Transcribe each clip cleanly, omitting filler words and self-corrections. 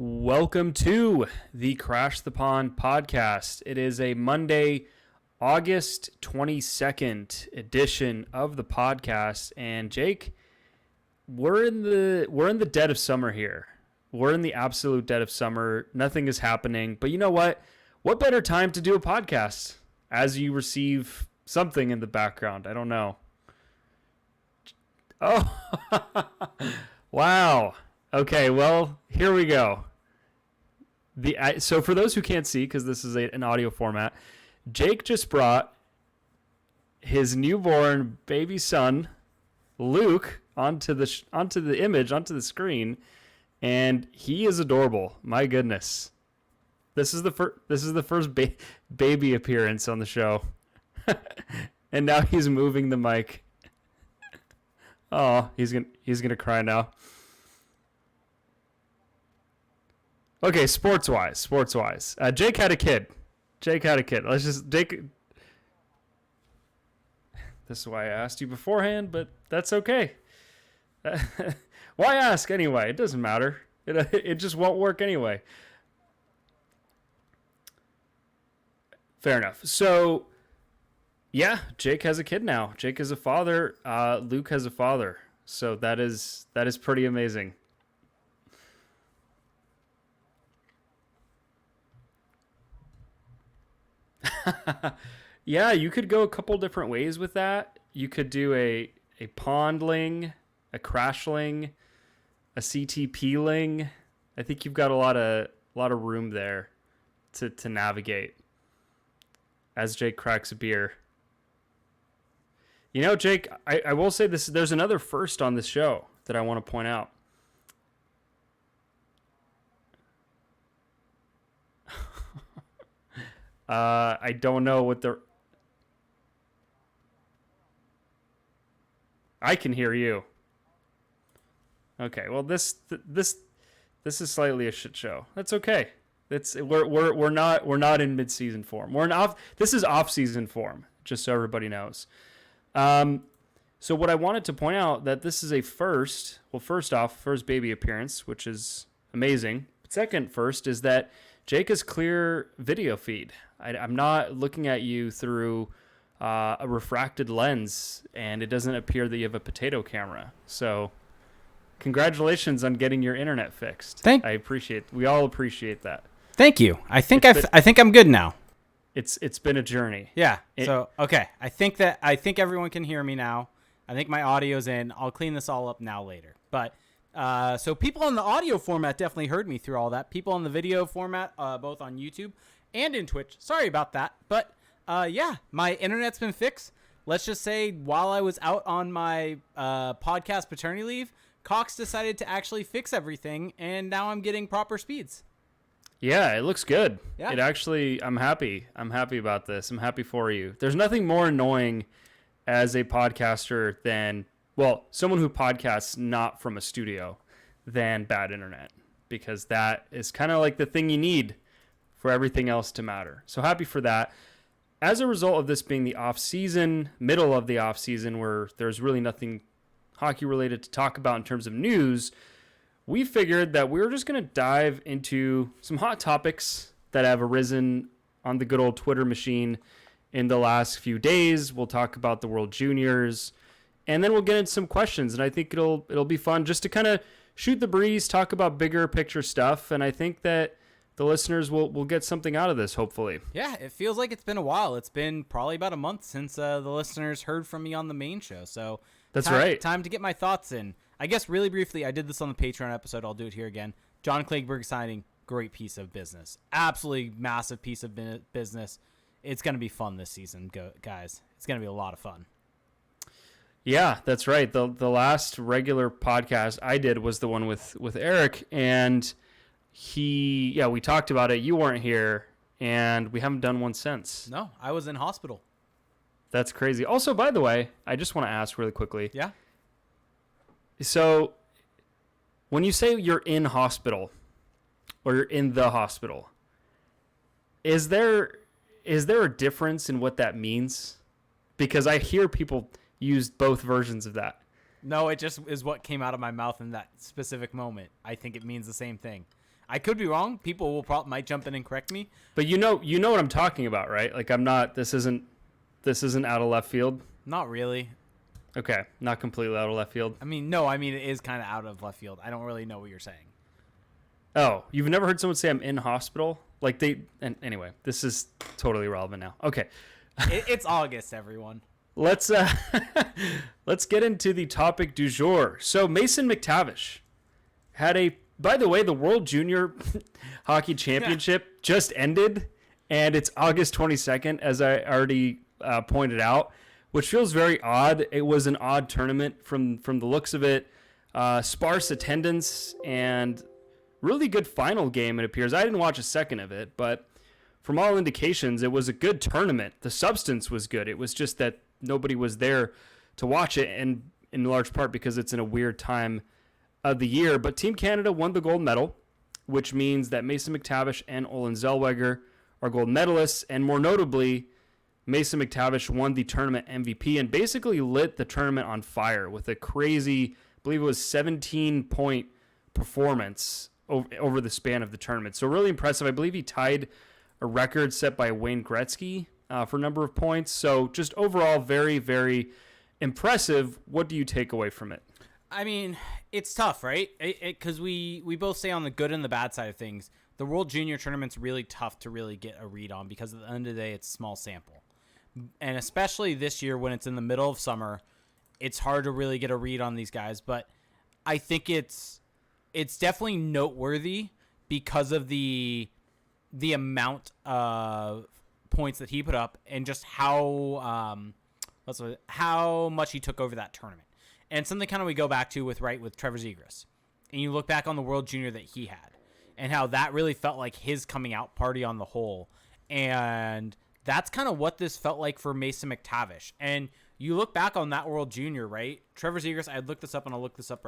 Welcome to the Crash the Pond podcast. It is a Monday, August 22nd edition of the podcast. And Jake, we're in the dead of summer here. We're in the absolute dead of summer. Nothing is happening. But you know what? What better time to do a podcast as you receive something in the background? I don't know. Oh, wow. Okay, well, here we go. So for those who can't see, because this is an audio format, Jake just brought his newborn baby son, Luke, onto the screen, and he is adorable. My goodness, this is the first baby appearance on the show, and now he's moving the mic. Oh, he's gonna cry now. Okay, sports wise. Jake had a kid. Jake. This is why I asked you beforehand, but that's okay. Why ask anyway? It doesn't matter. It just won't work anyway. Fair enough. So, yeah, Jake has a kid now. Jake is a father. Luke has a father. So that is pretty amazing. Yeah, you could go a couple different ways with that. You could do a pondling, a crashling, a CTPling. I think you've got a lot of room there to navigate as Jake cracks a beer. You know, Jake, I will say this. There's another first on this show that I want to point out. I don't know what I can hear you. Okay, well this is slightly a shit show. That's okay. We're not in mid-season form. This is off-season form, just so everybody knows. So what I wanted to point out that this is a first. Well, first baby appearance, which is amazing. Second first is that Jake has clear video feed. I'm not looking at you through a refracted lens, and it doesn't appear that you have a potato camera. So, congratulations on getting your internet fixed. We all appreciate that. Thank you. I think I'm good now. It's been a journey. Yeah. Okay. I think everyone can hear me now. I think my audio's in. I'll clean this all up now later. But so people on the audio format definitely heard me through all that. People on the video format, both on YouTube and in Twitch. Sorry about that. But yeah, my internet's been fixed. Let's just say while I was out on my podcast paternity leave, Cox decided to actually fix everything, and now I'm getting proper speeds. Yeah, it looks good. Yeah. I'm happy. I'm happy about this. I'm happy for you. There's nothing more annoying as a podcaster than, well, someone who podcasts not from a studio, than bad internet, because that is kind of like the thing you need for everything else to matter. So happy for that. As a result of this being the off season, middle of the off season, where there's really nothing hockey related to talk about in terms of news, we figured that we were just going to dive into some hot topics that have arisen on the good old Twitter machine in the last few days. We'll talk about the World Juniors, and then we'll get into some questions. And I think it'll be fun just to kind of shoot the breeze, talk about bigger picture stuff. And I think that the listeners will get something out of this, hopefully. Yeah, it feels like it's been a while. It's been probably about a month since the listeners heard from me on the main show. So that's right. Time to get my thoughts in. I guess really briefly, I did this on the Patreon episode. I'll do it here again. John Klingberg signing, great piece of business. Absolutely massive piece of business. It's going to be fun this season, guys. It's going to be a lot of fun. Yeah, that's right. The last regular podcast I did was the one with Eric, and we talked about it. You weren't here, and we haven't done one since. No, I was in hospital. That's crazy. Also, by the way, I just want to ask really quickly. Yeah. So, when you say you're in hospital, or you're in the hospital, is there a difference in what that means? Because I hear people use both versions of that. No, it just is what came out of my mouth in that specific moment. I think it means the same thing. I could be wrong. People will might jump in and correct me. But you know what I'm talking about, right? Like I'm not. This isn't out of left field. Not really. Okay, not completely out of left field. I mean, no. I mean, it is kind of out of left field. I don't really know what you're saying. Oh, you've never heard someone say I'm in hospital? Like and anyway, this is totally irrelevant now. Okay. It's August, everyone. Let's get into the topic du jour. So Mason McTavish had by the way, the World Junior Hockey Championship just ended, and it's August 22nd, as I already pointed out, which feels very odd. It was an odd tournament from the looks of it. Sparse attendance and really good final game, it appears. I didn't watch a second of it, but from all indications, it was a good tournament. The substance was good. It was just that nobody was there to watch it, and in large part because it's in a weird time of the year. But Team Canada won the gold medal, which means that Mason McTavish and Olen Zellweger are gold medalists, and more notably, Mason McTavish won the tournament MVP and basically lit the tournament on fire with a crazy, I believe it was 17-point performance over the span of the tournament. So really impressive. I believe he tied a record set by Wayne Gretzky for number of points. So just overall, very, very impressive. What do you take away from it? I mean, it's tough, right? Because we both say on the good and the bad side of things, the World Junior Tournament's really tough to really get a read on because at the end of the day, it's a small sample. And especially this year when it's in the middle of summer, it's hard to really get a read on these guys. But I think it's definitely noteworthy because of the amount of points that he put up and just how much he took over that tournament. And something kind of we go back to with Trevor Zegras. And you look back on the World Junior that he had and how that really felt like his coming out party on the whole. And that's kind of what this felt like for Mason McTavish. And you look back on that World Junior, right? Trevor Zegras, I'd look this up and I'll look this up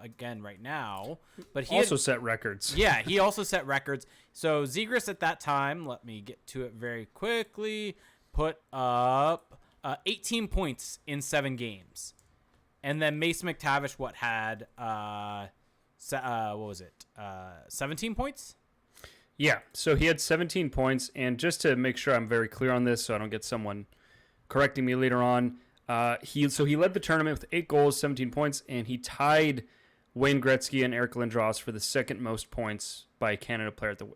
again right now. But he also set records. Yeah, he also set records. So Zegras at that time, let me get to it very quickly, put up 18 points in 7 games. And then Mason McTavish, had 17 points? Yeah, so he had 17 points, and just to make sure I'm very clear on this so I don't get someone correcting me later on, he led the tournament with 8 goals, 17 points, and he tied Wayne Gretzky and Eric Lindros for the second most points by a Canada player at the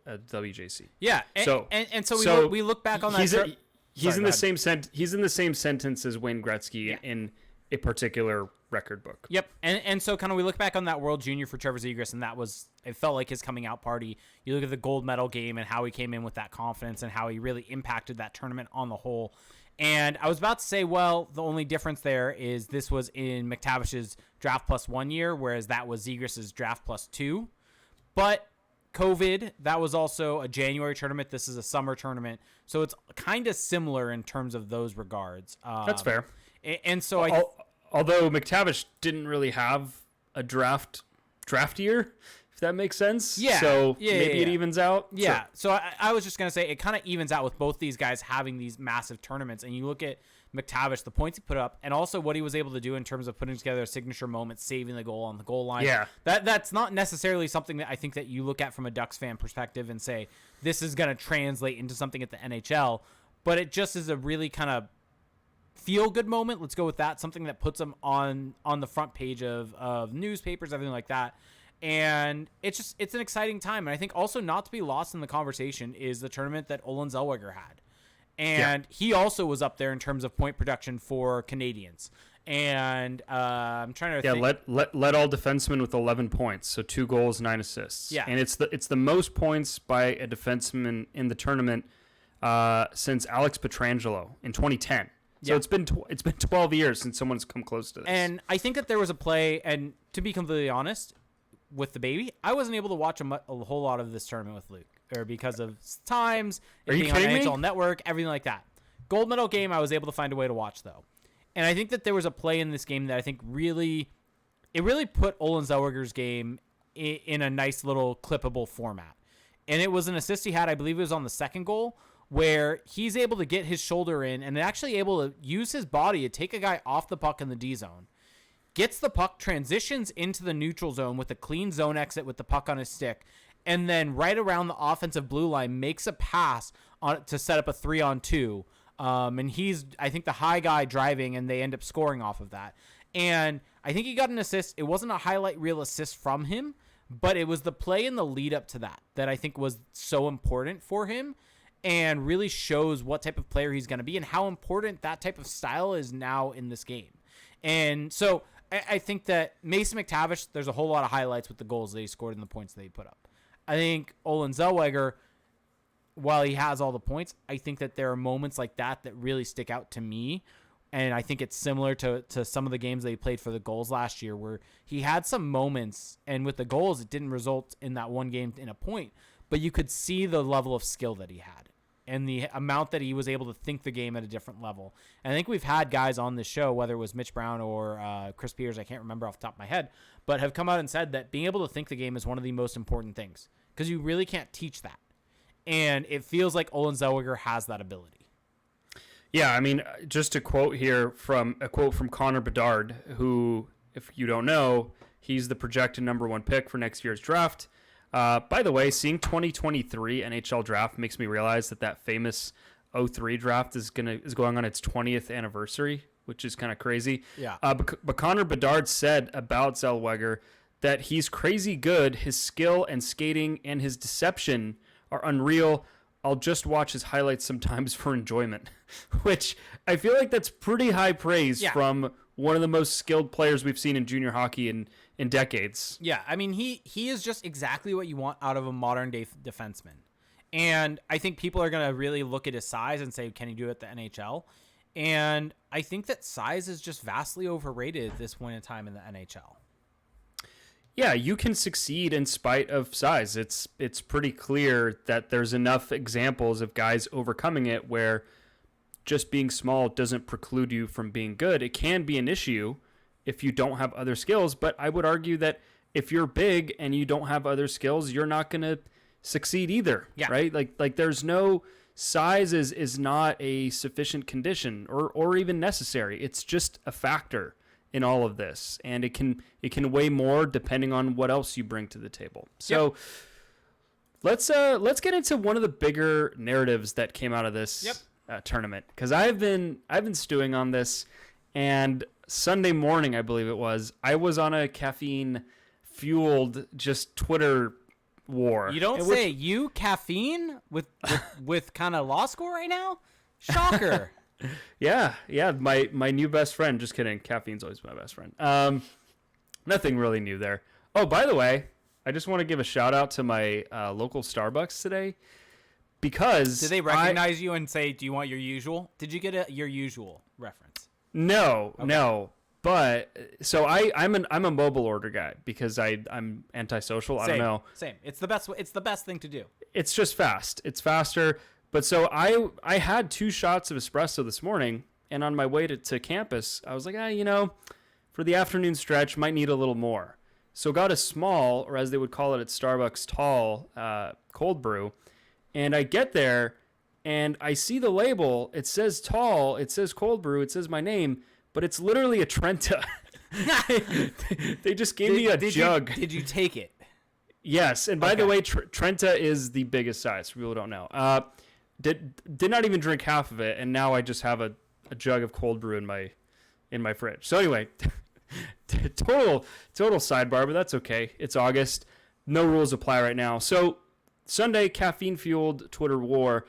WJC. Yeah, and so we look back on that. He's in the same sentence as Wayne Gretzky in a particular record book. Yep. And so kind of we look back on that World Junior for Trevor Zegras, and it felt like his coming out party. You look at the gold medal game and how he came in with that confidence and how he really impacted that tournament on the whole. And I was about to say, well, the only difference there is this was in McTavish's draft plus 1 year, whereas that was Zegras's draft plus 2. But COVID, that was also a January tournament. This is a summer tournament. So it's kind of similar in terms of those regards. That's fair. And so although McTavish didn't really have a draft year, if that makes sense. Yeah. So maybe it evens out. Yeah. Sure. So I was just going to say it kind of evens out with both these guys having these massive tournaments. And you look at McTavish, the points he put up, and also what he was able to do in terms of putting together a signature moment, saving the goal on the goal line. Yeah. That's not necessarily something that I think that you look at from a Ducks fan perspective and say, this is going to translate into something at the NHL. But it just is a really kind of feel-good moment. Let's go with that. Something that puts them on the front page of newspapers, everything like that. And it's an exciting time. And I think also not to be lost in the conversation is the tournament that Olen Zellweger had. And he also was up there in terms of point production for Canadians. And I'm trying to think. led all defensemen with 11 points, so 2 goals, 9 assists. Yeah. And it's the most points by a defenseman in the tournament since Alex Pietrangelo in 2010. So it's been 12 years since someone's come close to this. And I think that there was a play, and to be completely honest, with the baby, I wasn't able to watch a whole lot of this tournament with Luke, or because of times, being on NHL Network, everything like that. Gold medal game, I was able to find a way to watch though, and I think that there was a play in this game that I think really put Olen Zellweger's game in a nice little clippable format, and it was an assist he had. I believe it was on the second goal, where he's able to get his shoulder in and actually able to use his body to take a guy off the puck in the D zone. Gets the puck, transitions into the neutral zone with a clean zone exit with the puck on his stick, and then right around the offensive blue line makes a pass to set up a 3-on-2. And he's, I think, the high guy driving, and they end up scoring off of that. And I think he got an assist. It wasn't a highlight reel assist from him, but it was the play in the lead up to that I think was so important for him and really shows what type of player he's going to be and how important that type of style is now in this game. And so I think that Mason McTavish, there's a whole lot of highlights with the goals that he scored and the points that he put up. I think Olen Zellweger, while he has all the points, I think that there are moments like that really stick out to me. And I think it's similar to some of the games that he played for the goals last year where he had some moments, and with the goals, it didn't result in that one game in a point, but you could see the level of skill that he had and the amount that he was able to think the game at a different level. And I think we've had guys on this show, whether it was Mitch Brown or Chris Peters, I can't remember off the top of my head, but have come out and said that being able to think the game is one of the most important things because you really can't teach that. And it feels like Olen Zellweger has that ability. Yeah, I mean, just a quote here from Connor Bedard, who, if you don't know, he's the projected number 1 pick for next year's draft. By the way, seeing 2023 NHL draft makes me realize that famous 03 draft is going on its 20th anniversary, which is kind of crazy. Yeah. But Connor Bedard said about Zellweger that he's crazy good. His skill and skating and his deception are unreal. I'll just watch his highlights sometimes for enjoyment, which I feel like that's pretty high praise from one of the most skilled players we've seen in junior hockey in decades. Yeah, I mean, he is just exactly what you want out of a modern-day defenseman. And I think people are going to really look at his size and say, can he do it at the NHL? And I think that size is just vastly overrated at this point in time in the NHL. Yeah, you can succeed in spite of size. It's pretty clear that there's enough examples of guys overcoming it where just being small doesn't preclude you from being good. It can be an issue if you don't have other skills, but I would argue that if you're big and you don't have other skills, you're not going to succeed either, right? Like there's no size is not a sufficient condition or even necessary. It's just a factor in all of this, and it can weigh more depending on what else you bring to the table. So let's get into one of the bigger narratives that came out of this tournament, because I've been stewing on this, and Sunday morning, I believe it was, I was on a caffeine fueled just Twitter war. You don't say you caffeine with kind of law school right now? Shocker. Yeah, my new best friend. Just kidding. Caffeine's always my best friend. Nothing really new there. Oh, by the way, I just want to give a shout out to my local Starbucks today, because did they recognize you and say, "Do you want your usual?" Did you get your usual reference? No, okay. No. But so I'm a mobile order guy because I'm antisocial. I don't know. Same. It's the best. It's the best thing to do. It's just fast. It's faster. But so I had 2 shots of espresso this morning, and on my way to campus, I was like, for the afternoon stretch, might need a little more. So got a small, or as they would call it at Starbucks, tall cold brew. And I get there, and I see the label. It says tall. It says cold brew. It says my name, but it's literally a Trenta. They just gave me a jug. Did you take it? Yes. And by the way, Trenta is the biggest size. For people who don't know. Did not even drink half of it, and now I just have a jug of cold brew in my fridge. So anyway, total sidebar, but that's okay. It's August. No rules apply right now. So Sunday, caffeine-fueled Twitter war,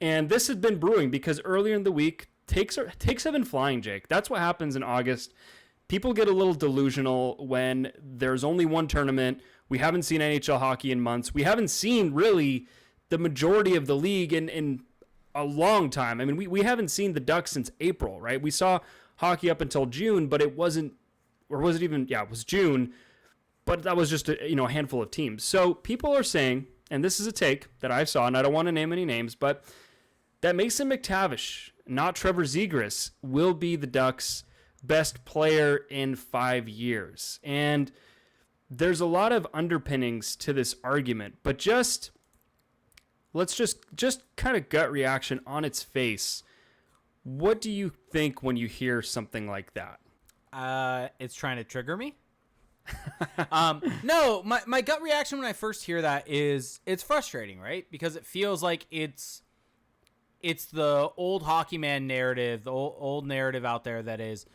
and this had been brewing because earlier in the week, takes have been flying, Jake. That's what happens in August. People get a little delusional when there's only one tournament. We haven't seen NHL hockey in months. We haven't seen really the majority of the league in a long time. I mean, we haven't seen the Ducks since April, right? We saw hockey up until June, but it wasn't, or was it even, it was June, but that was just a handful of teams. So people are saying, and this is a take that I saw, and I don't want to name any names, but that Mason McTavish, not Trevor Zegras, will be the Ducks' best player in 5 years. And there's a lot of underpinnings to this argument, but let's just kind of gut reaction on its face. What do you think when you hear something like that? It's trying to trigger me. No, my gut reaction when I first hear that is it's frustrating, right? Because it feels like it's the old hockey man narrative, the old narrative out there that is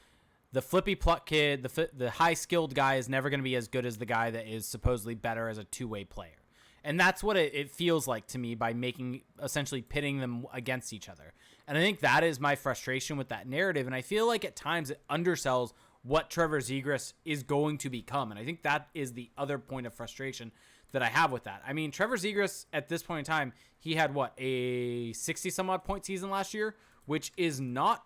the flippy pluck kid, the high skilled guy is never going to be as good as the guy that is supposedly better as a two-way player. And that's what it feels like to me by essentially pitting them against each other. And I think that is my frustration with that narrative. And I feel like at times it undersells what Trevor Zegras is going to become. And I think that is the other point of frustration that I have with that. I mean, Trevor Zegras at this point in time, he had a 60 some odd point season last year, which is not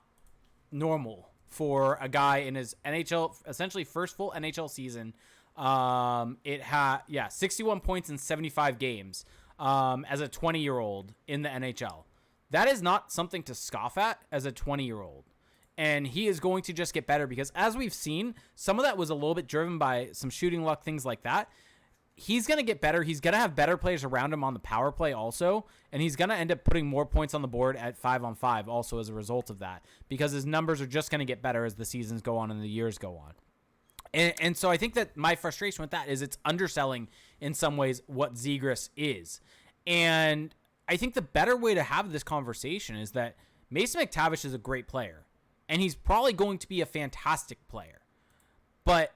normal for a guy in his NHL, essentially first full NHL season. It had 61 points in 75 games as a 20-year-old in the NHL. That is not something to scoff at as a 20-year-old. And he is going to just get better because, as we've seen, some of that was a little bit driven by some shooting luck, things like that. He's going to get better. He's going to have better players around him on the power play also, and he's going to end up putting more points on the board at 5-on-5 also as a result of that because his numbers are just going to get better as the seasons go on and the years go on. And so I think that my frustration with that is it's underselling in some ways what Zegras is. And I think the better way to have this conversation is that Mason McTavish is a great player, and he's probably going to be a fantastic player. But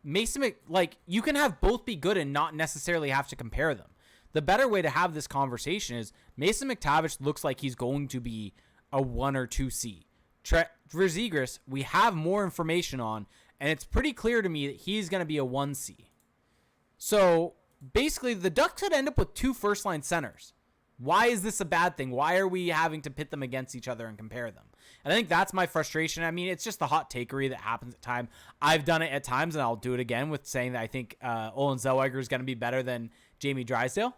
you can have both be good and not necessarily have to compare them. The better way to have this conversation is Mason McTavish looks like he's going to be a 1 or 2C. Trevor Zegras, we have more information on, and it's pretty clear to me that he's going to be a 1C. So basically, the Ducks could end up with 2 first-line centers. Why is this a bad thing? Why are we having to pit them against each other and compare them? And I think that's my frustration. I mean, it's just the hot takery that happens at times. I've done it at times, and I'll do it again with saying that I think Olen Zellweger is going to be better than Jamie Drysdale.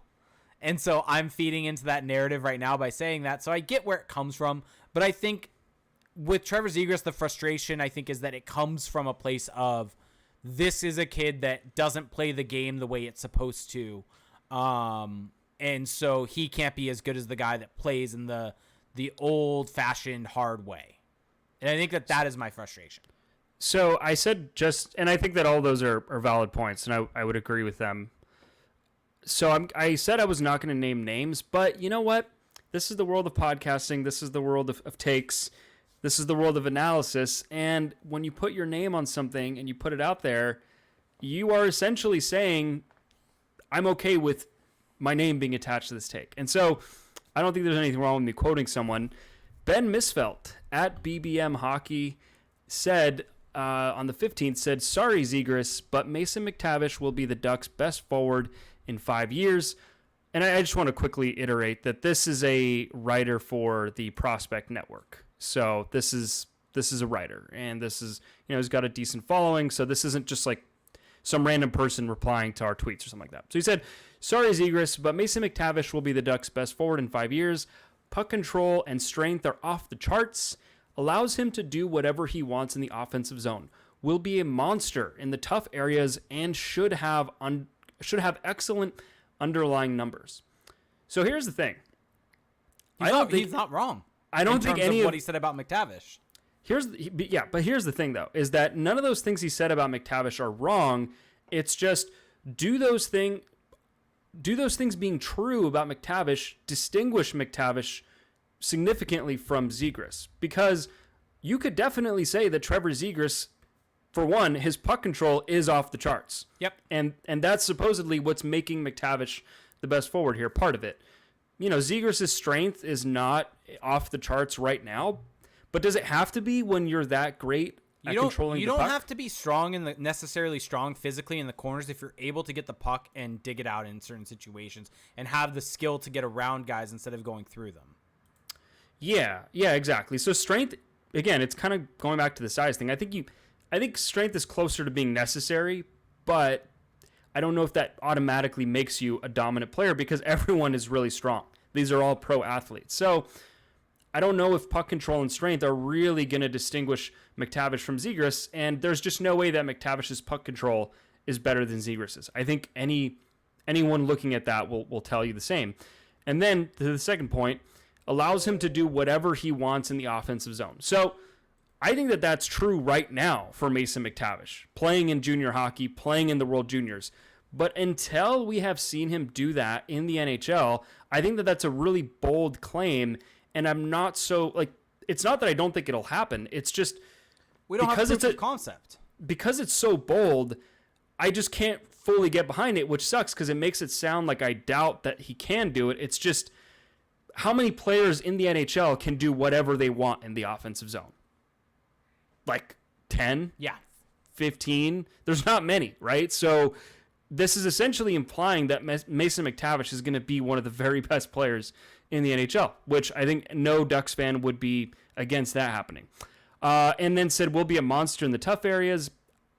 And so I'm feeding into that narrative right now by saying that. So I get where it comes from. But I think with Trevor Zegras, the frustration, I think, is that it comes from a place of this is a kid that doesn't play the game the way it's supposed to. And so he can't be as good as the guy that plays in the old-fashioned hard way. And I think that is my frustration. So I said and I think that all those are valid points, and I would agree with them. So I said I was not going to name names, but you know what? This is the world of podcasting. This is the world of takes. This is the world of analysis. And when you put your name on something and you put it out there, you are essentially saying, I'm okay with my name being attached to this take. And so I don't think there's anything wrong with me quoting someone. Ben Misfelt at BBM Hockey said on the 15th, said, sorry, Zegras, but Mason McTavish will be the Ducks' best forward in 5 years. And I just want to quickly iterate that this is a writer for the Prospect Network. So this is a writer, and this is, he's got a decent following. So this isn't just like some random person replying to our tweets or something like that. So he said, sorry, Zegras, but Mason McTavish will be the Ducks' best forward in 5 years. Puck control and strength are off the charts. Allows him to do whatever he wants in the offensive zone. Will be a monster in the tough areas and should have excellent underlying numbers. So here's the thing. He's not wrong. I don't think any of what he said about McTavish. But here's the thing, though, is that none of those things he said about McTavish are wrong. It's just, do those things being true about McTavish distinguish McTavish significantly from Zegras? Because you could definitely say that Trevor Zegras, for one, his puck control is off the charts. Yep. And that's supposedly what's making McTavish the best forward here, part of it. Zegras' strength is not off the charts right now, but does it have to be when you're that great at controlling the puck? You don't have to be necessarily strong physically in the corners if you're able to get the puck and dig it out in certain situations and have the skill to get around guys instead of going through them. Yeah, exactly. So strength, again, it's kind of going back to the size thing. I think strength is closer to being necessary, but I don't know if that automatically makes you a dominant player because everyone is really strong. These are all pro athletes. So I don't know if puck control and strength are really going to distinguish McTavish from Zegras, and there's just no way that McTavish's puck control is better than Zegras's. I think anyone looking at that will tell you the same. And then to the second point, allows him to do whatever he wants in the offensive zone. So I think that that's true right now for Mason McTavish, playing in junior hockey, playing in the World Juniors. But until we have seen him do that in the NHL, I think that that's a really bold claim. And I'm not so, like, it's not that I don't think it'll happen. It's just we don't have proof of concept. Because it's so bold, I just can't fully get behind it, which sucks because it makes it sound like I doubt that he can do it. It's just, how many players in the NHL can do whatever they want in the offensive zone? Like 10? Yeah. 15? There's not many, right? So this is essentially implying that Mason McTavish is going to be one of the very best players in the NHL, which I think no Ducks fan would be against that happening. And then said, we'll be a monster in the tough areas.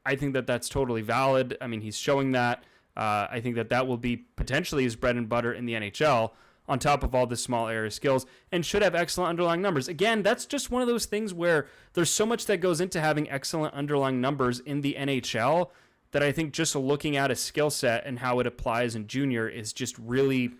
I think that that's totally valid. I mean, he's showing that. I think that that will be potentially his bread and butter in the NHL on top of all the small area skills and should have excellent underlying numbers. Again, that's just one of those things where there's so much that goes into having excellent underlying numbers in the NHL that I think just looking at a skill set and how it applies in junior is just really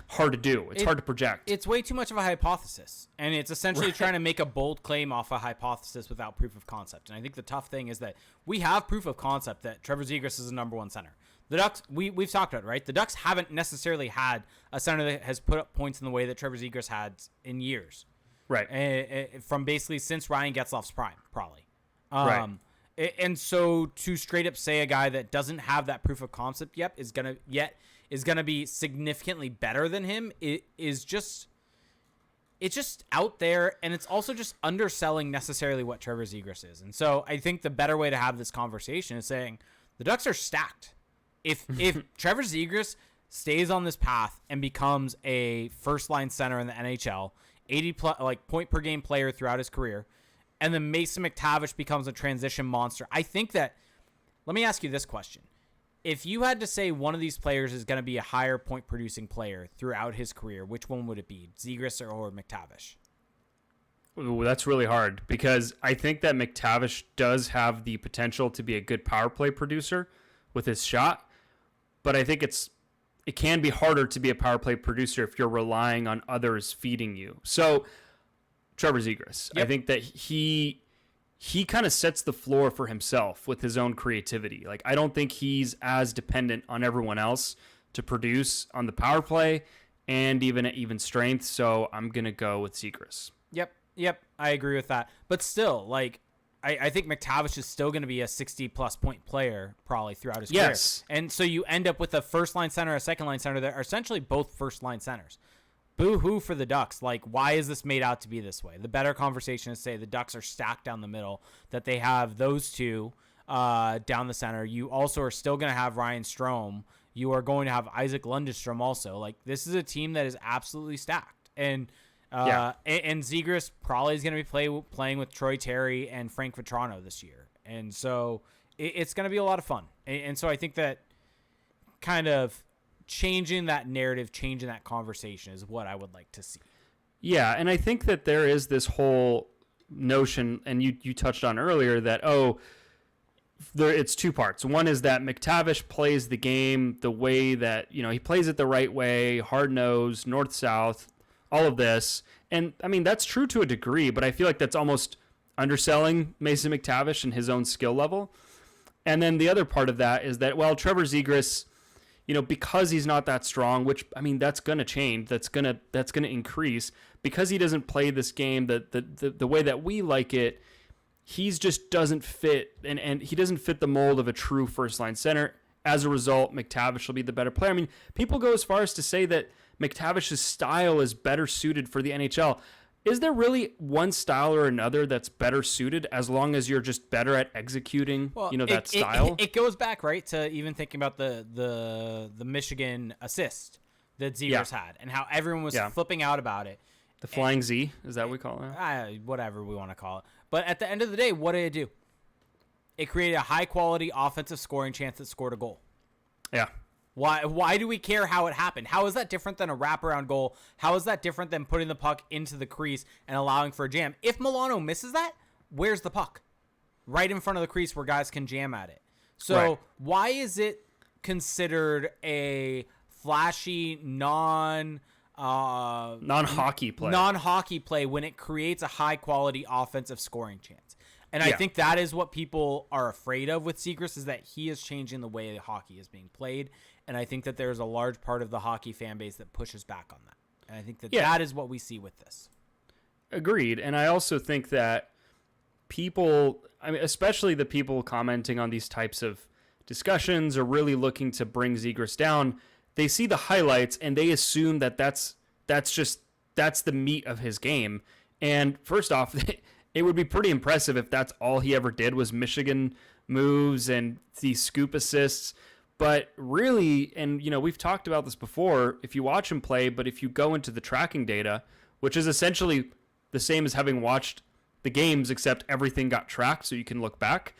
hard to do. It's hard to project. It's way too much of a hypothesis, and it's essentially trying to make a bold claim off a hypothesis without proof of concept. And I think the tough thing is that we have proof of concept that Trevor Zegras is the number one center. The Ducks, we've talked about it, right? The Ducks haven't necessarily had a center that has put up points in the way that Trevor Zegras had in years. Right. From basically since Ryan Getzlaf's prime, probably. Right. And so to straight up say a guy that doesn't have that proof of concept yet is gonna be significantly better than him is just, it's just out there, and it's also just underselling necessarily what Trevor Zegras is. And so I think the better way to have this conversation is saying the Ducks are stacked. If Trevor Zegras stays on this path and becomes a first line center in the NHL, 80 point per game player throughout his career, and then Mason McTavish becomes a transition monster, I think that, let me ask you this question. If you had to say one of these players is going to be a higher point producing player throughout his career, which one would it be, Zegras or McTavish? Ooh, that's really hard because I think that McTavish does have the potential to be a good power play producer with his shot, but I think it can be harder to be a power play producer if you're relying on others feeding you. So Trevor Zegras, yep. I think that he kind of sets the floor for himself with his own creativity. Like, I don't think he's as dependent on everyone else to produce on the power play and even at even strength. So I'm going to go with Zegras. Yep. I agree with that. But still, like, I think McTavish is still going to be a 60-plus point player probably throughout his career. Yes. And so you end up with a first-line center, a second-line center that are essentially both first-line centers. Boo-hoo for the Ducks. Like, why is this made out to be this way? The better conversation is say the Ducks are stacked down the middle, that they have those two down the center. You also are still going to have Ryan Strome. You are going to have Isaac Lundestrom also. Like, this is a team that is absolutely stacked. And and Zegras probably is going to be playing with Troy Terry and Frank Vetrano this year. And so it's going to be a lot of fun. And so I think that kind of changing that narrative, changing that conversation is what I would like to see. Yeah, and I think that there is this whole notion, and you touched on earlier, that, it's two parts. One is that McTavish plays the game the way that, he plays it the right way, hard-nosed, north-south, all of this. And, I mean, that's true to a degree, but I feel like that's almost underselling Mason McTavish and his own skill level. And then the other part of that is that, Trevor Zegras, because he's not that strong, which, I mean, that's going to change. That's going to increase. Because he doesn't play this game the way that we like it, he's just doesn't fit, and he doesn't fit the mold of a true first-line center. As a result, McTavish will be the better player. I mean, people go as far as to say that McTavish's style is better suited for the NHL. Is there really one style or another that's better suited as long as you're just better at executing, that style? It goes back, right, to even thinking about the Michigan assist that Zegras had and how everyone was flipping out about it. The flying Z, is that what we call it? Whatever we want to call it. But at the end of the day, what did it do? It created a high-quality offensive scoring chance that scored a goal. Yeah. Why do we care how it happened? How is that different than a wraparound goal? How is that different than putting the puck into the crease and allowing for a jam? If Milano misses that, where's the puck? Right in front of the crease where guys can jam at it. So why is it considered a flashy, non-hockey play when it creates a high-quality offensive scoring chance? And I think that is what people are afraid of with Zegras, is that he is changing the way hockey is being played. And I think that there's a large part of the hockey fan base that pushes back on that. And I think that that is what we see with this. Agreed. And I also think that people, I mean, especially the people commenting on these types of discussions, are really looking to bring Zegras down. They see the highlights and they assume that that's the meat of his game. And first off, it would be pretty impressive if that's all he ever did was Michigan moves and these scoop assists. But really, and we've talked about this before, if you watch him play, but if you go into the tracking data, which is essentially the same as having watched the games, except everything got tracked so you can look back,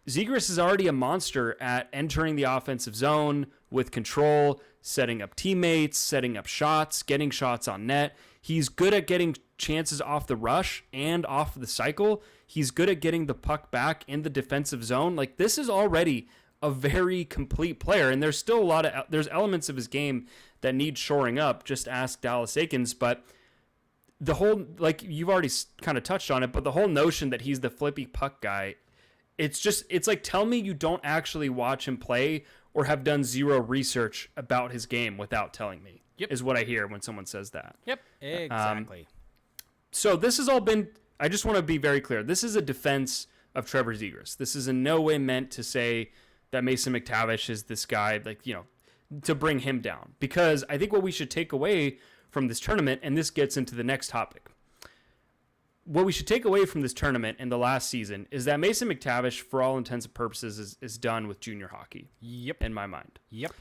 Zegras is already a monster at entering the offensive zone with control, setting up teammates, setting up shots, getting shots on net. He's good at getting chances off the rush and off the cycle. He's good at getting the puck back in the defensive zone. Like, this is already a very complete player, and there's still there's elements of his game that need shoring up. Just ask Dallas Eakins. But the whole, like, you've already kind of touched on it, but the whole notion that he's the flippy puck guy, it's like, tell me you don't actually watch him play or have done zero research about his game without telling me. Is what I hear when someone says that. Yep, exactly. So this has all been, I just want to be very clear. This is a defense of Trevor Zegras. This is in no way meant to say that Mason McTavish is this guy, like, to bring him down. Because I think what we should take away from this tournament, and this gets into the next topic, what we should take away from this tournament in the last season is that Mason McTavish, for all intents and purposes, is done with junior hockey. Yep. In my mind. Yep.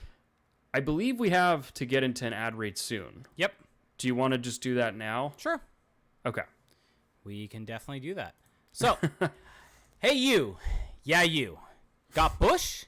I believe we have to get into an ad read soon. Yep. Do you want to just do that now? Sure. Okay. We can definitely do that. So, hey, you. Yeah, you. Got bush?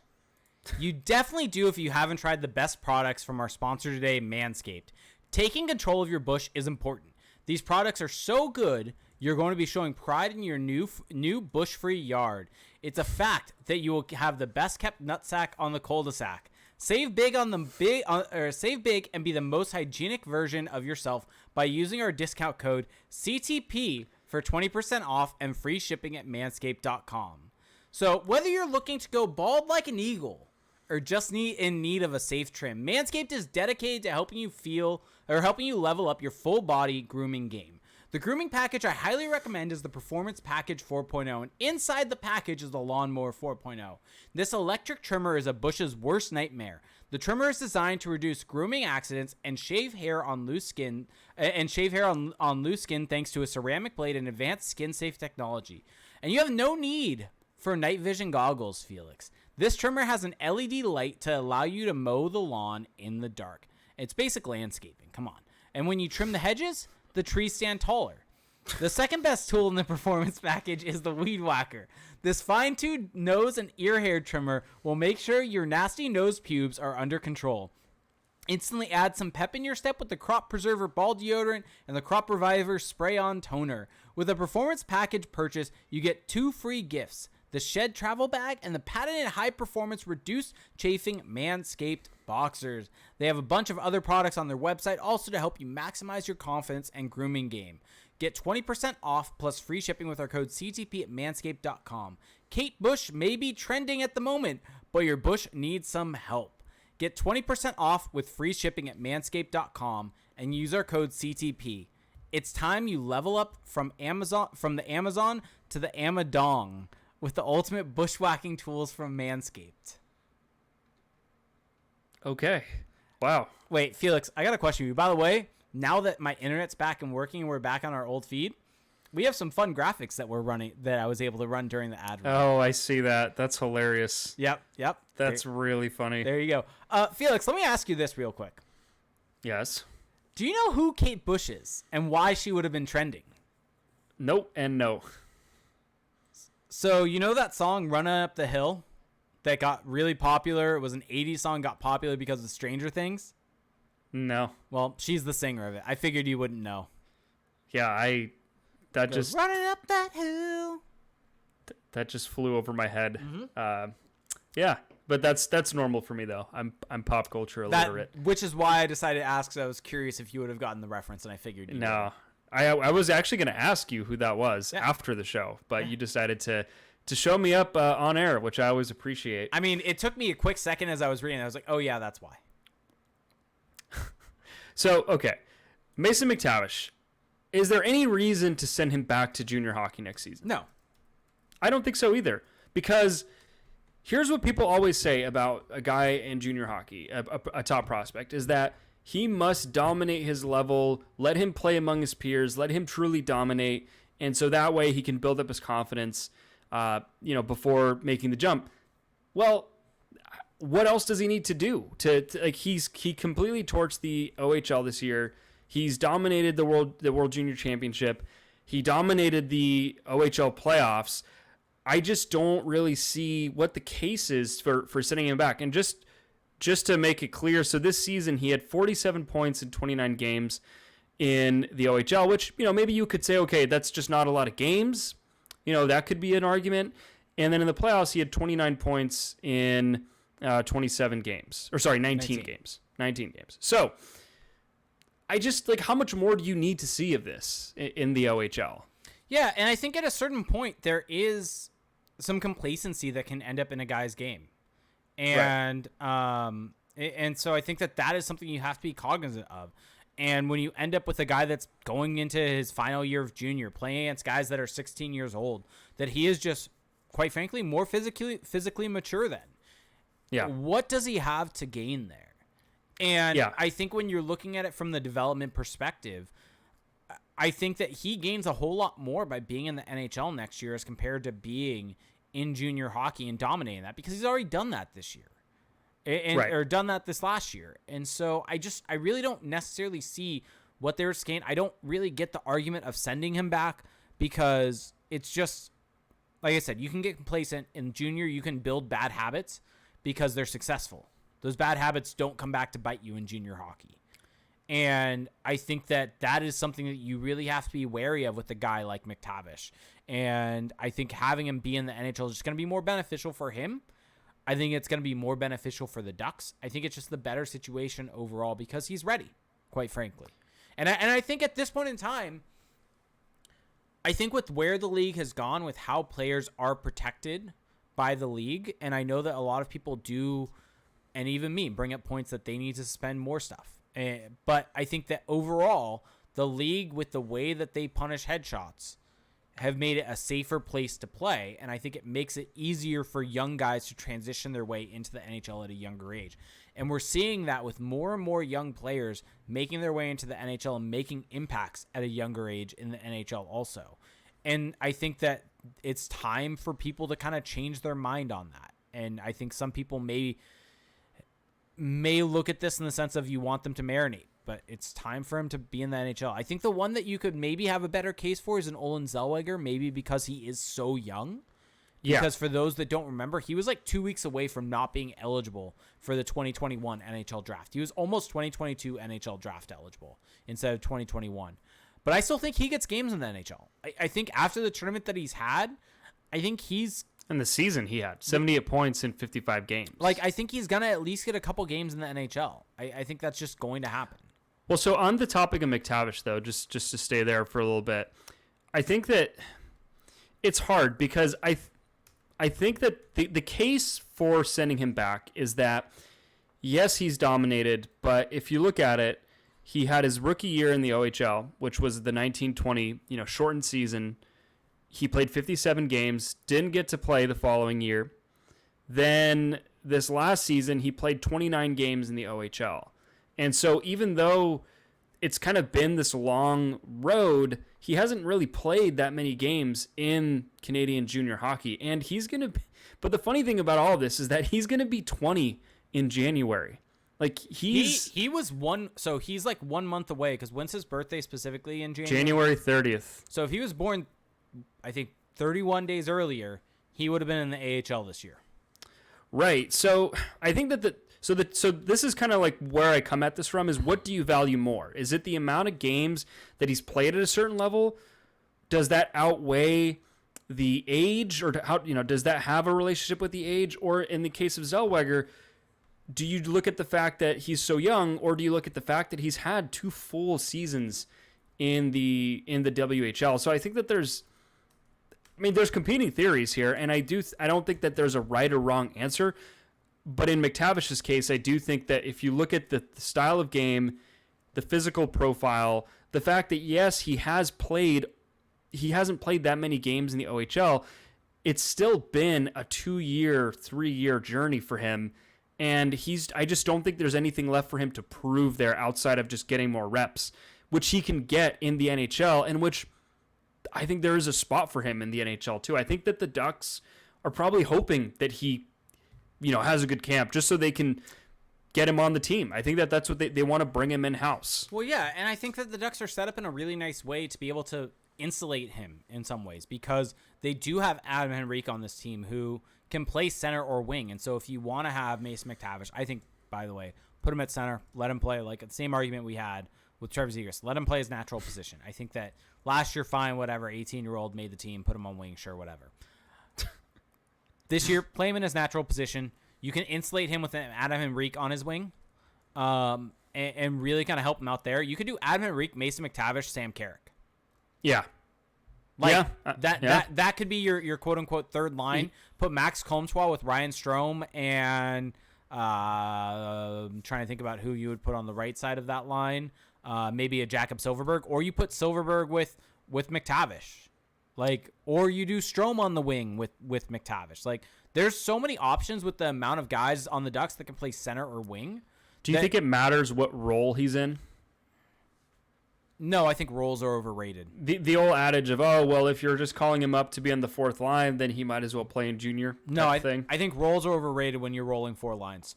You definitely do if you haven't tried the best products from our sponsor today, Manscaped. Taking control of your bush is important. These products are so good, you're going to be showing pride in your new bush-free yard. It's a fact that you will have the best kept nutsack on the cul-de-sac. Save big and be the most hygienic version of yourself by using our discount code CTP for 20% off and free shipping at manscaped.com. So whether you're looking to go bald like an eagle or just in need of a safe trim, Manscaped is dedicated to helping you level up your full body grooming game. The grooming package I highly recommend is the Performance Package 4.0, and inside the package is the Lawnmower 4.0. This electric trimmer is a bush's worst nightmare. The trimmer is designed to reduce grooming accidents and shave hair on loose skin, thanks to a ceramic blade and advanced skin-safe technology. And you have no need for night vision goggles, Felix. This trimmer has an LED light to allow you to mow the lawn in the dark. It's basic landscaping, come on. And when you trim the hedges, the trees stand taller. The second best tool in the performance package is the Weed Whacker. This fine-tuned nose and ear hair trimmer will make sure your nasty nose pubes are under control. Instantly add some pep in your step with the Crop Preserver Ball Deodorant and the Crop Reviver Spray-On Toner. With a performance package purchase, you get 2 free gifts: the Shed Travel Bag and the patented high-performance reduced chafing Manscaped Boxers. They have a bunch of other products on their website also to help you maximize your confidence and grooming game. Get 20% off plus free shipping with our code CTP at manscaped.com. Kate Bush may be trending at the moment, but your bush needs some help. Get 20% off with free shipping at manscaped.com and use our code CTP. It's time you level up from the Amazon to the Amadong with the ultimate bushwhacking tools from Manscaped. Okay. Wow. Wait, Felix, I got a question for you. By the way, now that my internet's back and working and we're back on our old feed, we have some fun graphics that we're running that I was able to run during the ad read. Oh, I see that. That's hilarious. Yep. That's really funny. There you go. Felix, let me ask you this real quick. Yes. Do you know who Kate Bush is and why she would have been trending? Nope and no. So, you know that song, Runnin' Up the Hill, that got really popular? It was an 80s song, got popular because of Stranger Things? No. Well, she's the singer of it. I figured you wouldn't know. Yeah, Running up that hill. That just flew over my head. Mm-hmm. Yeah, but that's normal for me though. I'm pop culture illiterate. Which is why I decided to ask, because I was curious if you would have gotten the reference, and I figured you No, I was actually going to ask you who that was after the show, but you decided to show me up on air, which I always appreciate. I mean, it took me a quick second as I was reading. I was like, oh, yeah, that's why. So, okay. Mason McTavish. Is there any reason to send him back to junior hockey next season? No. I don't think so either. Because here's what people always say about a guy in junior hockey, a top prospect, is that he must dominate his level, let him play among his peers, let him truly dominate, and so that way he can build up his confidence, before making the jump. Well, what else does he need to do? He completely torched the OHL this year. He's dominated the World Junior Championship. He dominated the OHL playoffs. I just don't really see what the case is for sending him back. And just to make it clear, so this season he had 47 points in 29 games in the OHL, which, maybe you could say, okay, that's just not a lot of games. That could be an argument. And then in the playoffs, he had 29 points in 19 games. 19 games. So I just, how much more do you need to see of this in the OHL? Yeah, and I think at a certain point, there is some complacency that can end up in a guy's game. And and so I think that is something you have to be cognizant of. And when you end up with a guy that's going into his final year of junior, playing against guys that are 16 years old, that he is just, quite frankly, more physically mature than. Yeah. What does he have to gain there? And I think when you're looking at it from the development perspective, I think that he gains a whole lot more by being in the NHL next year as compared to being in junior hockey and dominating that, because he's already done that this year. Or done that this last year. And so I really don't necessarily see what they're scanning. I don't really get the argument of sending him back, because it's just, like I said, you can get complacent in junior. You can build bad habits because they're successful. Those bad habits don't come back to bite you in junior hockey. And I think that is something that you really have to be wary of with a guy like McTavish. And I think having him be in the NHL is just going to be more beneficial for him. I think it's going to be more beneficial for the Ducks. I think it's just the better situation overall because he's ready, quite frankly. And I think at this point in time, I think with where the league has gone, with how players are protected by the league, and I know that a lot of people do, and even me, bring up points that they need to suspend more stuff. But I think that overall, the league, with the way that they punish headshots, have made it a safer place to play, and I think it makes it easier for young guys to transition their way into the NHL at a younger age. And we're seeing that with more and more young players making their way into the NHL and making impacts at a younger age in the NHL also. And I think that it's time for people to kind of change their mind on that. And I think some people may look at this in the sense of you want them to marinate, but it's time for him to be in the NHL. I think the one that you could maybe have a better case for is an Olen Zellweger, maybe because he is so young. Yeah. Because for those that don't remember, he was 2 weeks away from not being eligible for the 2021 NHL draft. He was almost 2022 NHL draft eligible instead of 2021. But I still think he gets games in the NHL. I think after the tournament that he's had, I think he's... And the season he had 78 points in 55 games. I think he's going to at least get a couple games in the NHL. I think that's just going to happen. Well, so on the topic of McTavish, though, just to stay there for a little bit, I think that it's hard because I think that the case for sending him back is that, yes, he's dominated, but if you look at it, he had his rookie year in the OHL, which was the 1920, shortened season. He played 57 games, didn't get to play the following year. Then this last season, he played 29 games in the OHL. And so even though it's kind of been this long road, he hasn't really played that many games in Canadian junior hockey. And but the funny thing about all of this is that he's going to be 20 in January. He was he's 1 month away, because when's his birthday specifically in January? January 30th. So if he was born, I think 31 days earlier, he would have been in the AHL this year. Right. So I think that so this is kind of where I come at this from is, what do you value more? Is it the amount of games that he's played at a certain level? Does that outweigh the age, or does that have a relationship with the age? Or in the case of Zellweger, do you look at the fact that he's so young, or do you look at the fact that he's had 2 full seasons in the WHL. So I think that there's competing theories here, and I don't think that there's a right or wrong answer. But in McTavish's case, I do think that if you look at the style of game, the physical profile, the fact that yes, he hasn't played that many games in the OHL, it's still been a 2-year, 3-year journey for him. And I just don't think there's anything left for him to prove there outside of just getting more reps, which he can get in the NHL, and which I think there is a spot for him in the NHL too. I think that the Ducks are probably hoping that he, has a good camp just so they can get him on the team. I think that that's what they want to bring him in-house. Well, yeah, and I think that the Ducks are set up in a really nice way to be able to insulate him in some ways, because they do have Adam Henrique on this team who can play center or wing. And so if you want to have Mason McTavish, I think, by the way, put him at center, let him play, like the same argument we had with Trevor Zegras. Let him play his natural position. I think that last year, fine, whatever, 18-year-old made the team, put him on wing, sure, whatever. This year, play him in his natural position. You can insulate him with Adam Henrique on his wing, and really kind of help him out there. You could do Adam Henrique, Mason McTavish, Sam Carrick. Yeah. That could be your quote-unquote third line. Put Max Comtois with Ryan Strome, and I'm trying to think about who you would put on the right side of that line. Maybe a Jakob Silfverberg, or you put Silfverberg with McTavish. Or you do Strome on the wing with McTavish. There's so many options with the amount of guys on the Ducks that can play center or wing. Do you think it matters what role he's in? No, I think roles are overrated. The old adage of, if you're just calling him up to be on the fourth line, then he might as well play in junior. No, I think roles are overrated when you're rolling 4 lines.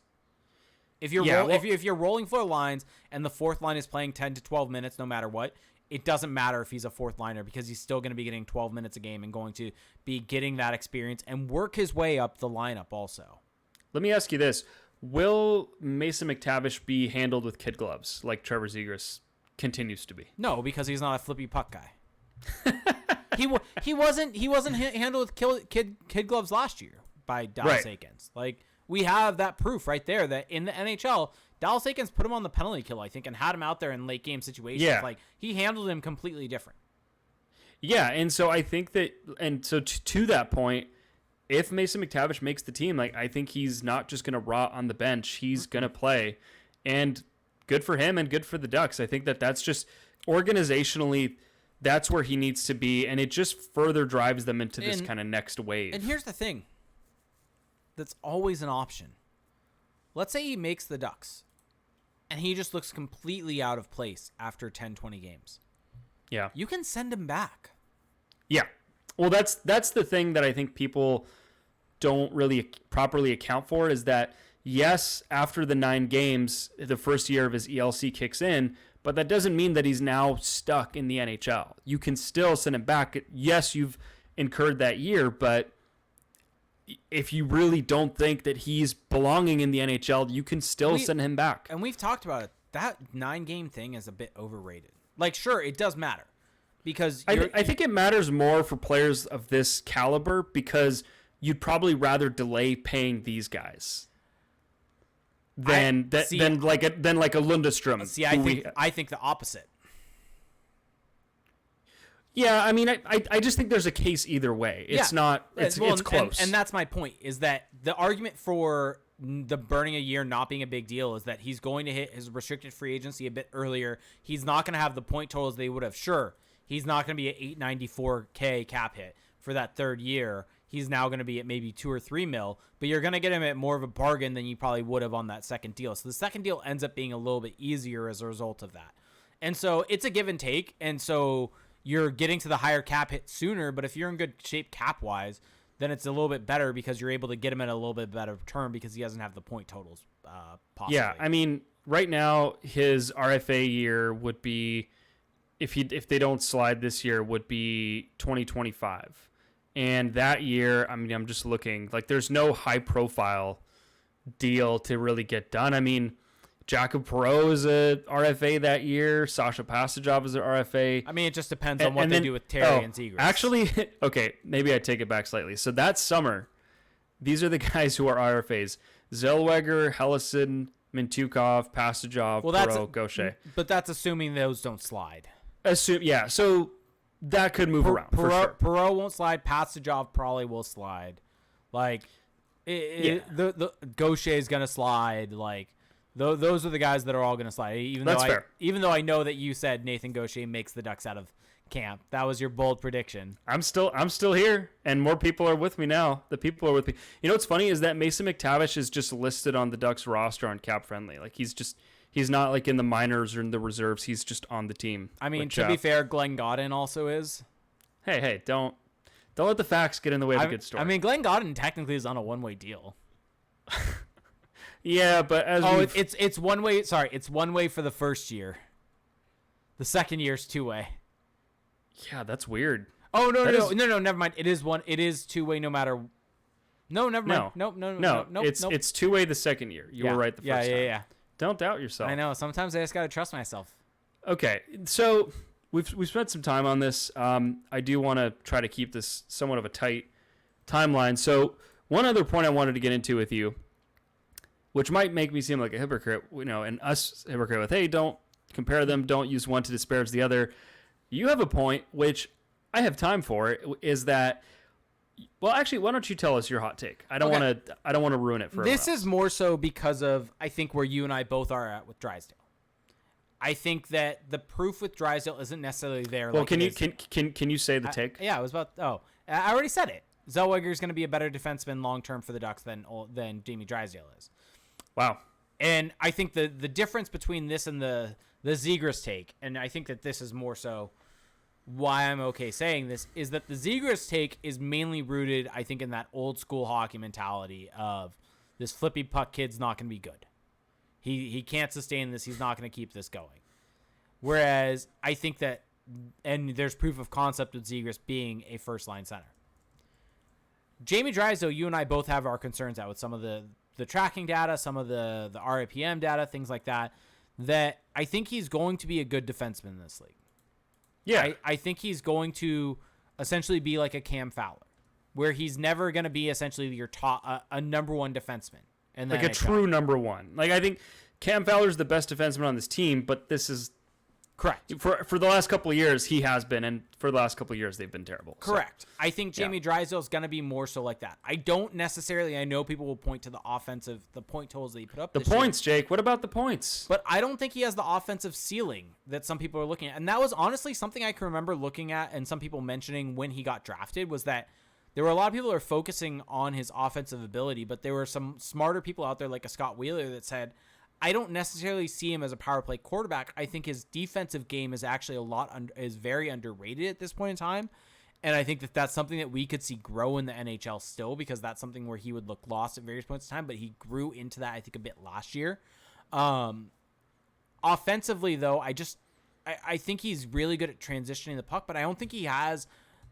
If you're rolling 4 lines and the fourth line is playing 10 to 12 minutes, no matter what, it doesn't matter if he's a fourth liner, because he's still going to be getting 12 minutes a game and going to be getting that experience and work his way up the lineup also. Let me ask you this. Will Mason McTavish be handled with kid gloves like Trevor Zegras continues to be? No, because he's not a flippy puck guy. he wasn't handled with kid gloves last year by Dallas Aikens. We have that proof right there that in the NHL, Dallas Aikens put him on the penalty kill, I think, and had him out there in late game situations. Yeah. He handled him completely different. Yeah, and so I think that, and so to that point, if Mason McTavish makes the team, I think he's not just going to rot on the bench. He's going to play, and good for him and good for the Ducks. I think that that's just organizationally, that's where he needs to be, and it just further drives them into this kind of next wave. And here's the thing that's always an option. Let's say he makes the Ducks, and he just looks completely out of place after 10, 20 games. Yeah. You can send him back. Yeah. Well, that's the thing that I think people don't really properly account for, is that, yes, after the 9 games, the first year of his ELC kicks in, but that doesn't mean that he's now stuck in the NHL. You can still send him back. Yes, you've incurred that year, but if you really don't think that he's belonging in the NHL, you can still send him back. And we've talked about it. That 9-game thing is a bit overrated. Sure, it does matter. Because I think it matters more for players of this caliber, because you'd probably rather delay paying these guys than like a Lundestrom. See, I think the opposite. Yeah, I mean, I just think there's a case either way. It's not. It's close. And that's my point, is that the argument for the burning a year not being a big deal is that he's going to hit his restricted free agency a bit earlier. He's not going to have the point totals they would have. Sure, he's not going to be at $894K cap hit for that third year. He's now going to be at maybe $2 or $3 million, but you're going to get him at more of a bargain than you probably would have on that second deal. So the second deal ends up being a little bit easier as a result of that. And so it's a give and take. And so you're getting to the higher cap hit sooner, but if you're in good shape cap-wise, then it's a little bit better because you're able to get him at a little bit better term because he doesn't have the point totals possibly. Yeah, I mean, right now his RFA year would be, if they don't slide this year, would be 2025. And that year, I mean, I'm just looking, there's no high-profile deal to really get done. I mean, Jakob Perreault is a RFA that year. Sasha Pasajov is an RFA. I mean, it just depends on what they do with Terry and Zegras. Actually, okay, maybe I take it back slightly. So that summer, these are the guys who are RFAs. Zellweger, Hellison, Mintukov, Pasajov, Perreault, Gaucher. But that's assuming those don't slide. Yeah, so that could move around for sure. Perot won't slide. Passagov probably will slide. Like, the Gaucher is going to slide. Like, those are the guys that are all going to slide. Even though I know that you said Nathan Gaucher makes the Ducks out of camp. That was your bold prediction. I'm still here, and more people are with me now. The people are with me. You know what's funny is that Mason McTavish is just listed on the Ducks roster on Cap Friendly. Like, he's not like in the minors or in the reserves. He's just on the team. I mean, to be fair, Glenn Godden also is. Hey, don't let the facts get in the way of a good story. I mean, Glenn Godden technically is on a one-way deal. Yeah, but it's one way. Sorry, it's one way for the first year. The second year's two-way. Yeah, that's weird. Oh no, never mind. It is two-way no matter. No, never mind. No. It's two-way the second year. You were right the first time. Yeah. Don't doubt yourself. I know. Sometimes I just gotta trust myself. Okay, so we've spent some time on this. I do want to try to keep this somewhat of a tight timeline. So one other point I wanted to get into with you, which might make me seem like a hypocrite, and us hypocrite with, hey, don't compare them, don't use one to disparage the other. You have a point, which I have time for, is that. Well, actually, why don't you tell us your hot take? I don't want to ruin it for everyone else. This is more so because of, I think, where you and I both are at with Drysdale. I think that the proof with Drysdale isn't necessarily there. Well, can you say the take? Yeah, I was about. I already said it. Zellweger is going to be a better defenseman long term for the Ducks than Jamie Drysdale is. Wow. And I think the difference between this and the Zegras take, and I think that this is more so why I'm okay saying this, is that the Zegras take is mainly rooted, I think, in that old school hockey mentality of this flippy puck kid's not going to be good. He can't sustain this. He's not going to keep this going. Whereas I think that, and there's proof of concept with Zegras being a first-line center. Jamie Drysdale, you and I both have our concerns out with some of the tracking data, some of the RIPM data, things like that I think he's going to be a good defenseman in this league. Yeah. I think he's going to essentially be like a Cam Fowler, where he's never going to be essentially your top, a number one defenseman. And like a true number one. Like, I think Cam Fowler's the best defenseman on this team, but this is correct. For the last couple of years, he has been, and for the last couple of years, they've been terrible. Correct. So, I think Jamie Drysdale is going to be more so like that. I don't necessarily, I know people will point to the point totals that he put up this points, year. Jake. What about the points? But I don't think he has the offensive ceiling that some people are looking at. And that was honestly something I can remember looking at and some people mentioning when he got drafted, was that there were a lot of people who are focusing on his offensive ability, but there were some smarter people out there like a Scott Wheeler that said, I don't necessarily see him as a power play quarterback. I think his defensive game is actually is very underrated at this point in time. And I think that that's something that we could see grow in the NHL still, because that's something where he would look lost at various points in time, but he grew into that, I think, a bit last year. Offensively, though, I think he's really good at transitioning the puck, but I don't think he has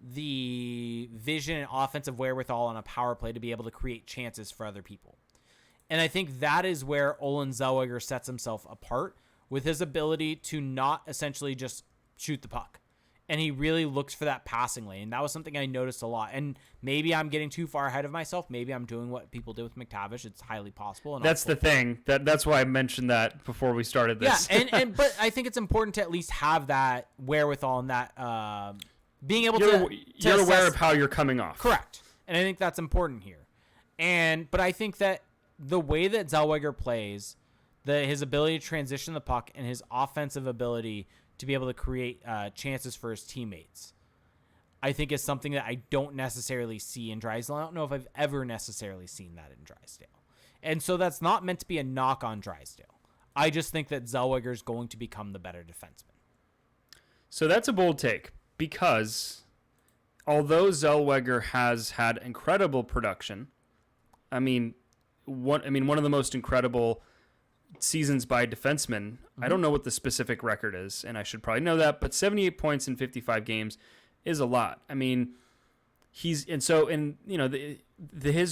the vision and offensive wherewithal on a power play to be able to create chances for other people. And I think that is where Olen Zellweger sets himself apart, with his ability to not essentially just shoot the puck. And he really looks for that passing lane. And that was something I noticed a lot. And maybe I'm getting too far ahead of myself. Maybe I'm doing what people did with McTavish. It's highly possible. And that's the thing. That's why I mentioned that before we started this. Yeah, but I think it's important to at least have that wherewithal and that being able you're aware of how you're coming off. Correct. And I think that's important here. But I think that the way that Zellweger plays, his ability to transition the puck and his offensive ability to be able to create chances for his teammates, I think is something that I don't necessarily see in Drysdale. I don't know if I've ever necessarily seen that in Drysdale. And so that's not meant to be a knock on Drysdale. I just think that Zellweger is going to become the better defenseman. So that's a bold take, because although Zellweger has had incredible production, one of the most incredible seasons by defensemen. Mm-hmm. I don't know what the specific record is, and I should probably know that, but 78 points in 55 games is a lot. I mean, his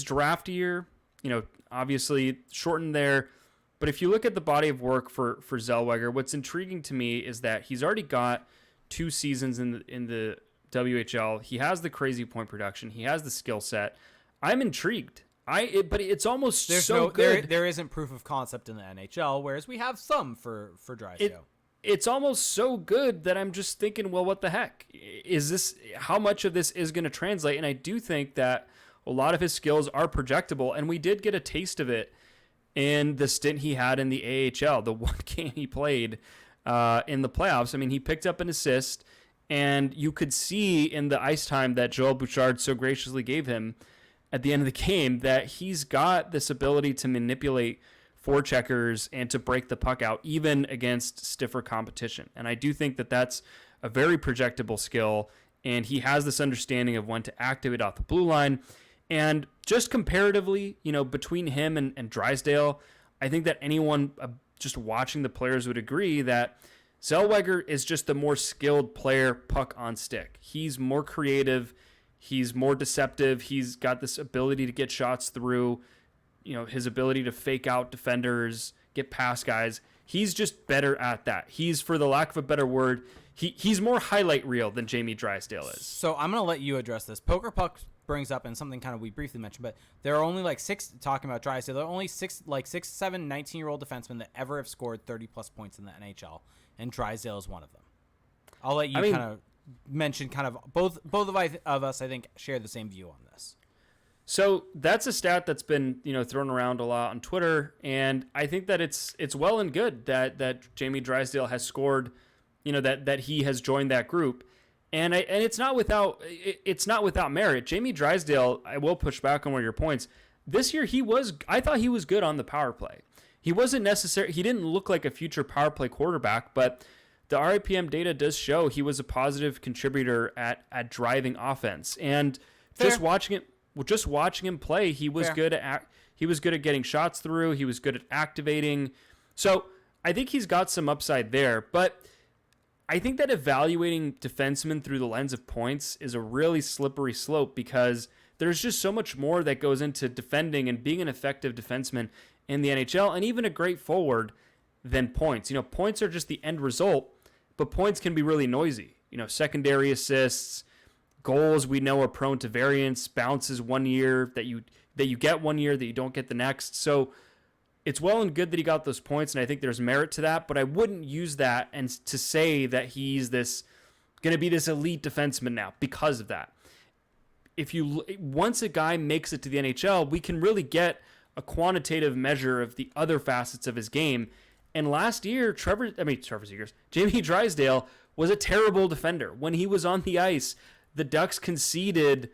draft year, obviously shortened there, but if you look at the body of work for Zellweger, what's intriguing to me is that he's already got 2 seasons in the WHL. He has the crazy point production. He has the skill set. I'm intrigued. But it's almost good. There isn't proof of concept in the NHL, whereas we have some for Drysdale. it's almost so good that I'm just thinking, well, what the heck is this? How much of this is going to translate? And I do think that a lot of his skills are projectable, and we did get a taste of it in the stint he had in the AHL, the one game he played in the playoffs. I mean, he picked up an assist, and you could see in the ice time that Joel Bouchard so graciously gave him at the end of the game that he's got this ability to manipulate forecheckers and to break the puck out, even against stiffer competition. And I do think that that's a very projectable skill, and he has this understanding of when to activate off the blue line. And just comparatively, between him and Drysdale, I think that anyone just watching the players would agree that Zellweger is just the more skilled player puck on stick. He's more creative. He's more deceptive. He's got this ability to get shots through, his ability to fake out defenders, get past guys. He's just better at that. He's, for the lack of a better word, he's more highlight reel than Jamie Drysdale is. So I'm going to let you address this. Poker Puck brings up, and something kind of we briefly mentioned, but there are only talking about Drysdale, there are only 6, 7, 19-year-old defensemen that ever have scored 30-plus points in the NHL, and Drysdale is one of them. I'll let you kind of mention both of us, I think, share the same view on this. So that's a stat that's been, thrown around a lot on Twitter, and I think that it's well and good that Jamie Drysdale has scored, that he has joined that group, and it's not without merit. Jamie Drysdale, I will push back on one of your points. This year I thought he was good on the power play. He wasn't necessary. He didn't look like a future power play quarterback, but the RIPM data does show he was a positive contributor at driving offense, and Fair. Just watching him play, he was good at getting shots through. He was good at activating. So I think he's got some upside there. But I think that evaluating defensemen through the lens of points is a really slippery slope, because there's just so much more that goes into defending and being an effective defenseman in the NHL, and even a great forward, than points. Points are just the end result, but points can be really noisy. Secondary assists, goals we know are prone to variance, bounces one year that you get one year that you don't get the next. So it's well and good that he got those points, and I think there's merit to that, but I wouldn't use that and to say that he's going to be this elite defenseman now because of that. Once a guy makes it to the NHL, we can really get a quantitative measure of the other facets of his game. And last year, Trevor Zegras, Jamie Drysdale was a terrible defender. When he was on the ice, the Ducks conceded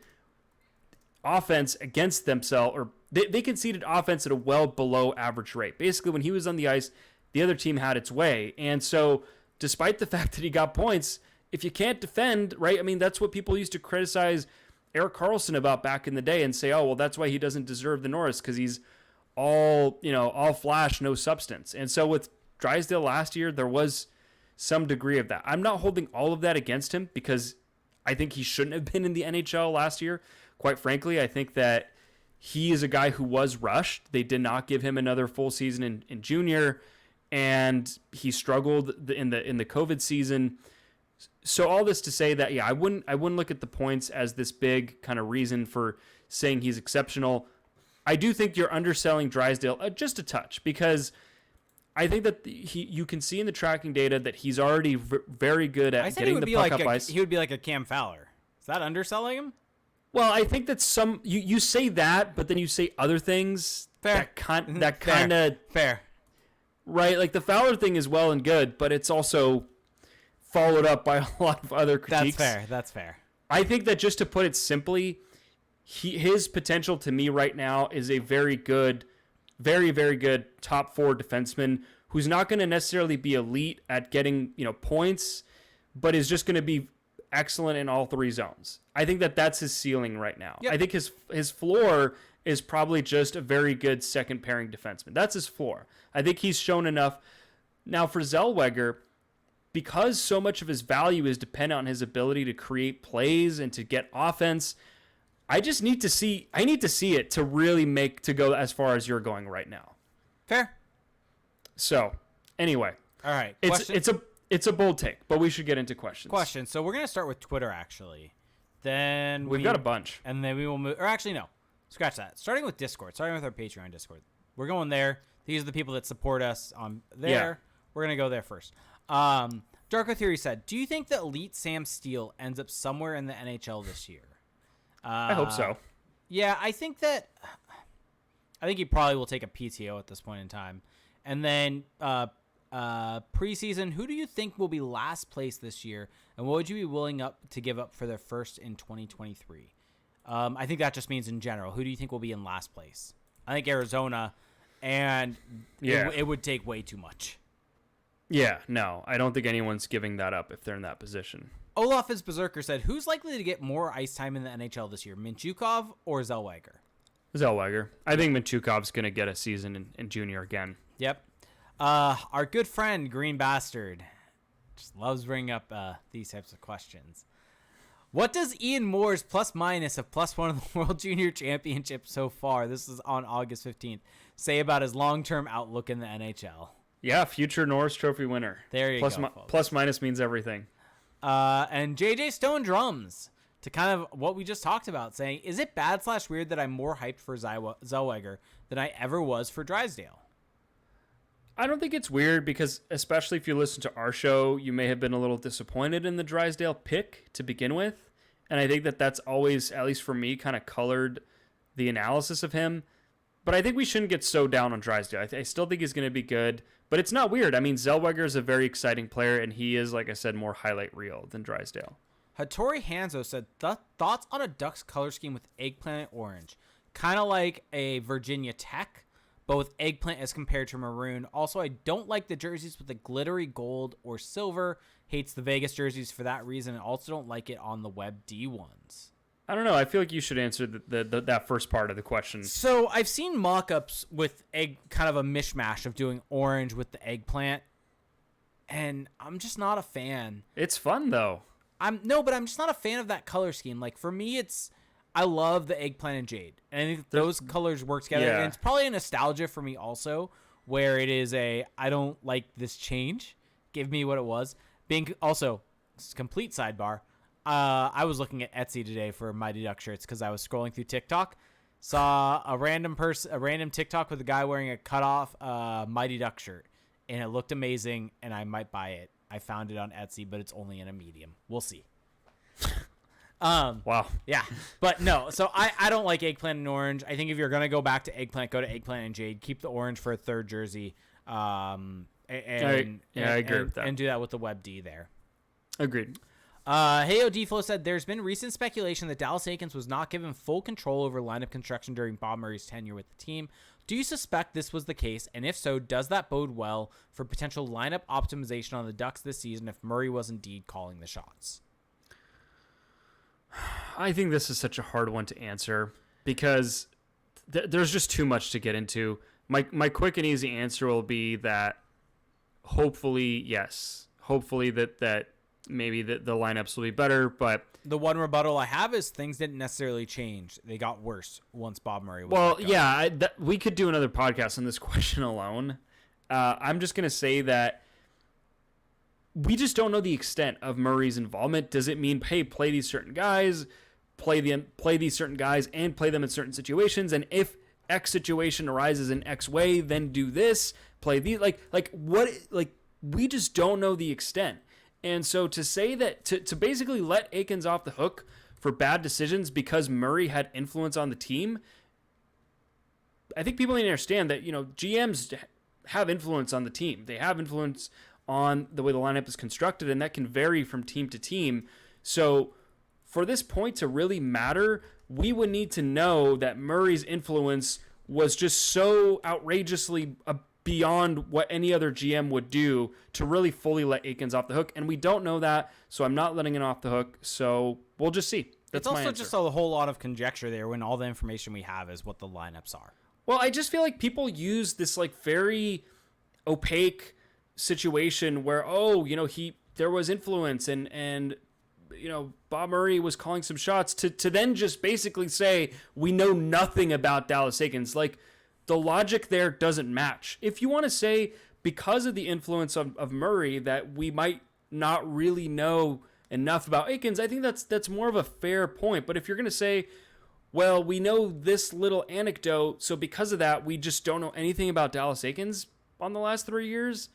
offense against themselves, or they conceded offense at a well below average rate. Basically, when he was on the ice, the other team had its way. And so, despite the fact that he got points, if you can't defend, right? I mean, that's what people used to criticize Erik Karlsson about back in the day and say, oh, well, that's why he doesn't deserve the Norris, because he's all flash, no substance. And so with Drysdale last year, there was some degree of that. I'm not holding all of that against him, because I think he shouldn't have been in the NHL last year. Quite frankly, I think that he is a guy who was rushed. They did not give him another full season in junior, and he struggled in the COVID season. So all this to say that, I wouldn't look at the points as this big kind of reason for saying he's exceptional. I do think you're underselling Drysdale just a touch, because I think that you can see in the tracking data that he's already very good at getting the puck up ice. He would be like a Cam Fowler. Is that underselling him? Well, I think that you say that, but then you say other things. Fair. That kind of fair. Right, like the Fowler thing is well and good, but it's also followed up by a lot of other critiques. That's fair. I think that, just to put it simply, his potential to me right now is a very good, very, very good top 4 defenseman who's not going to necessarily be elite at getting, points, but is just going to be excellent in all 3 zones. I think that that's his ceiling right now. Yep. I think his floor is probably just a very good second pairing defenseman. That's his floor. I think he's shown enough. Now for Zellweger, because so much of his value is dependent on his ability to create plays and to get offense, I need to see it to really to go as far as you're going right now. Fair. So, anyway. All right. It's a bold take, but we should get into questions. So we're going to start with Twitter, actually. Then we've got a bunch. And then we will move, or actually no. Scratch that. Starting with Discord. Starting with our Patreon Discord. We're going there. These are the people that support us on there. we're going to go there first. Darko Theory said, do you think that Elite Sam Steele ends up somewhere in the NHL this year? I hope so. Yeah, I think he probably will take a PTO at this point in time. And then preseason, who do you think will be last place this year, and what would you be willing to give up for their first in 2023? I think that just means in general. Who do you think will be in last place? I think Arizona, and it would take way too much. Yeah, no, I don't think anyone's giving that up if they're in that position. Olaf is Berserker said, who's likely to get more ice time in the NHL this year, Mintyukov or Zellweger? Zellweger. I think Mintyukov's going to get a season in junior again. Yep. Our good friend, Green Bastard, just loves bringing up these types of questions. What does Ian Moore's plus-minus of +1 of the World Junior Championship so far, this is on August 15th, say about his long-term outlook in the NHL? Yeah, future Norris Trophy winner. There you go, Plus-minus means everything. And JJ Stone Drums, to kind of what we just talked about, saying, is it bad/weird that I'm more hyped for Zellweger than I ever was for Drysdale? I don't think it's weird because, especially if you listen to our show, you may have been a little disappointed in the Drysdale pick to begin with. And I think that's always, at least for me, kind of colored the analysis of him. But I think we shouldn't get so down on Drysdale. I still think he's going to be good, but it's not weird. I mean, Zellweger is a very exciting player, and he is, like I said, more highlight reel than Drysdale. Hattori Hanzo said, thoughts on a Ducks color scheme with eggplant and orange. Kind of like a Virginia Tech, but with eggplant as compared to maroon. Also, I don't like the jerseys with the glittery gold or silver. Hates the Vegas jerseys for that reason, and also don't like it on the Web D ones. I don't know. I feel like you should answer that first part of the question. So I've seen mock-ups with kind of a mishmash of doing orange with the eggplant, and I'm just not a fan. It's fun, though. But I'm just not a fan of that color scheme. Like, for me, I love the eggplant and jade, and I think those colors work together. Yeah. And it's probably a nostalgia for me also, where it is I don't like this change. Give me what it was. Being also, complete sidebar, I was looking at Etsy today for Mighty Duck shirts because I was scrolling through TikTok, saw a random TikTok with a guy wearing a cutoff Mighty Duck shirt, and it looked amazing, and I might buy it. I found it on Etsy, but it's only in a medium. We'll see. Wow. Yeah, but no. So I don't like eggplant and orange. I think if you're gonna go back to eggplant, go to eggplant and jade. Keep the orange for a third jersey. I agree with that. And do that with the Web D there. Agreed. Heyo Deflo said, there's been recent speculation that Dallas Eakins was not given full control over lineup construction during Bob Murray's tenure with the team. Do you suspect this was the case? And if so, does that bode well for potential lineup optimization on the Ducks this season if Murray was indeed calling the shots? I think this is such a hard one to answer because there's just too much to get into. My quick and easy answer will be that hopefully, yes. Hopefully that maybe the lineups will be better, but the one rebuttal I have is things didn't necessarily change. They got worse once Bob Murray was Well, yeah, we could do another podcast on this question alone. I'm just going to say that we just don't know the extent of Murray's involvement. Does it mean, hey, play these certain guys, play these certain guys, and play them in certain situations? And if X situation arises in X way, then do this, play these. We just don't know the extent. And so to say that, to basically let Eakins off the hook for bad decisions because Murray had influence on the team, I think people need to understand that, GMs have influence on the team. They have influence on the way the lineup is constructed, and that can vary from team to team. So for this point to really matter, we would need to know that Murray's influence was just so outrageously beyond what any other GM would do to really fully let Eakins off the hook. And we don't know that, so I'm not letting it off the hook. So we'll just see. That's it's my also answer. Just a whole lot of conjecture there when all the information we have is what the lineups are. Well, I just feel like people use this very opaque situation where, there was influence and Bob Murray was calling some shots to then just basically say we know nothing about Dallas Eakins. The logic there doesn't match. If you want to say because of the influence of Murray that we might not really know enough about Eakins, I think that's more of a fair point. But if you're going to say, well, we know this little anecdote, so because of that, we just don't know anything about Dallas Eakins on the last 3 years,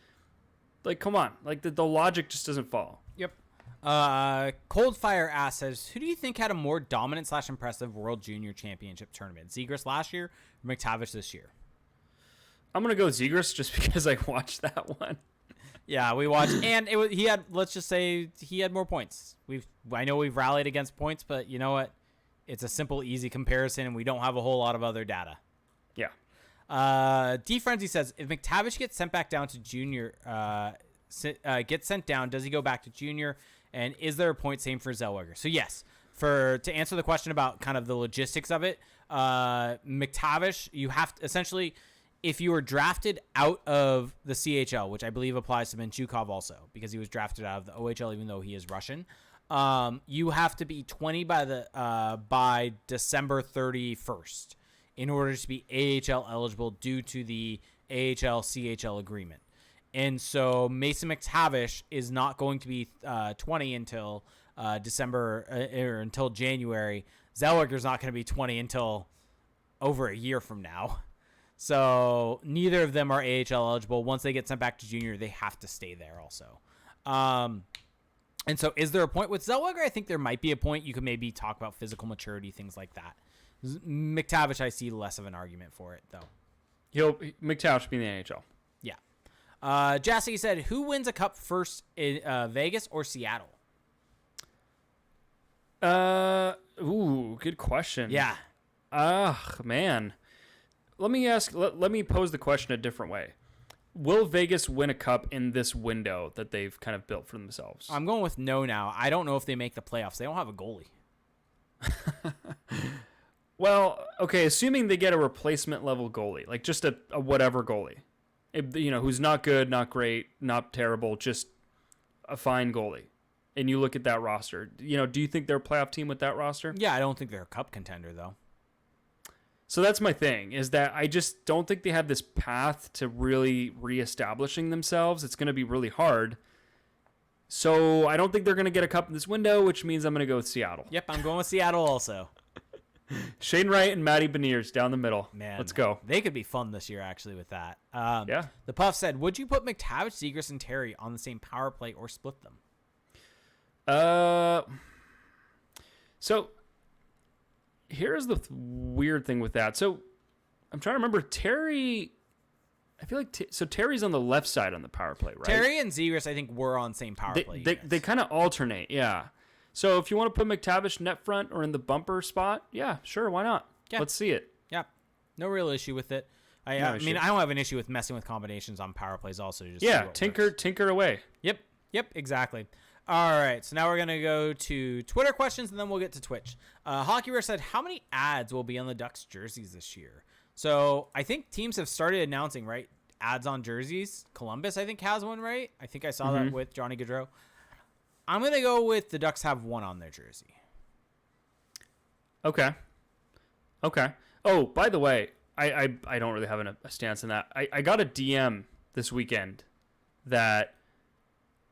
Like, come on. Like, the logic just doesn't fall. Yep. Coldfire Ass says, who do you think had a more dominant / impressive World Junior Championship tournament? Zegras last year or McTavish this year? I'm going to go Zegras just because I watched that one. Yeah, we watched, and he had, let's just say, he had more points. I know we've rallied against points, but you know what? It's a simple, easy comparison, and we don't have a whole lot of other data. Yeah. D Frenzy says, if McTavish gets sent back down to junior, gets sent down, does he go back to junior? And is there a point same for Zellweger? So yes, to answer the question about kind of the logistics of it, McTavish, you have to essentially, if you were drafted out of the CHL, which I believe applies to Minchukov also, because he was drafted out of the OHL, even though he is Russian, you have to be 20 by December 31st in order to be AHL eligible due to the AHL CHL agreement. And so Mason McTavish is not going to be 20 until December or until January. Zellweger's not going to be 20 until over a year from now. So neither of them are AHL eligible. Once they get sent back to junior, they have to stay there also. And so is there a point with Zellweger? I think there might be a point. You could maybe talk about physical maturity, things like that. McTavish, I see less of an argument for it, though. McTavish be in the NHL. Yeah. Jassy said, who wins a cup first, in Vegas or Seattle? Good question. Yeah. Man. Let me pose the question a different way. Will Vegas win a cup in this window that they've kind of built for themselves? I'm going with no now. I don't know if they make the playoffs. They don't have a goalie. Well, okay, assuming they get a replacement level goalie, like just a whatever goalie, who's not good, not great, not terrible, just a fine goalie. And you look at that roster, do you think they're a playoff team with that roster? Yeah, I don't think they're a cup contender, though. So that's my thing, is that I just don't think they have this path to really reestablishing themselves. It's going to be really hard. So I don't think they're going to get a cup in this window, which means I'm going to go with Seattle. Yep, I'm going with Seattle also. Shane Wright and Matty Beniers down the middle. Man, let's go. They could be fun this year, actually, with that. Yeah. The Puff said, would you put McTavish, Zegras, and Terry on the same power play or split them? So here's the weird thing with that. So I'm trying to remember Terry. I feel like Terry's on the left side on the power play, right? Terry and Zegras, I think, were on same power play. They kind of alternate, yeah. So if you want to put McTavish net front or in the bumper spot, yeah, sure, why not? Yeah. Let's see it. Yeah, no real issue with it. I don't have an issue with messing with combinations on power plays also. Just tinker away. Yep, exactly. All right, so now we're going to go to Twitter questions, and then we'll get to Twitch. HockeyRare said, how many ads will be on the Ducks jerseys this year? So I think teams have started announcing, right, ads on jerseys. Columbus, I think, has one, right? I think I saw that with Johnny Gaudreau. I'm going to go with the Ducks have one on their jersey. Okay. Oh, by the way, I don't really have a stance on that. I got a DM this weekend that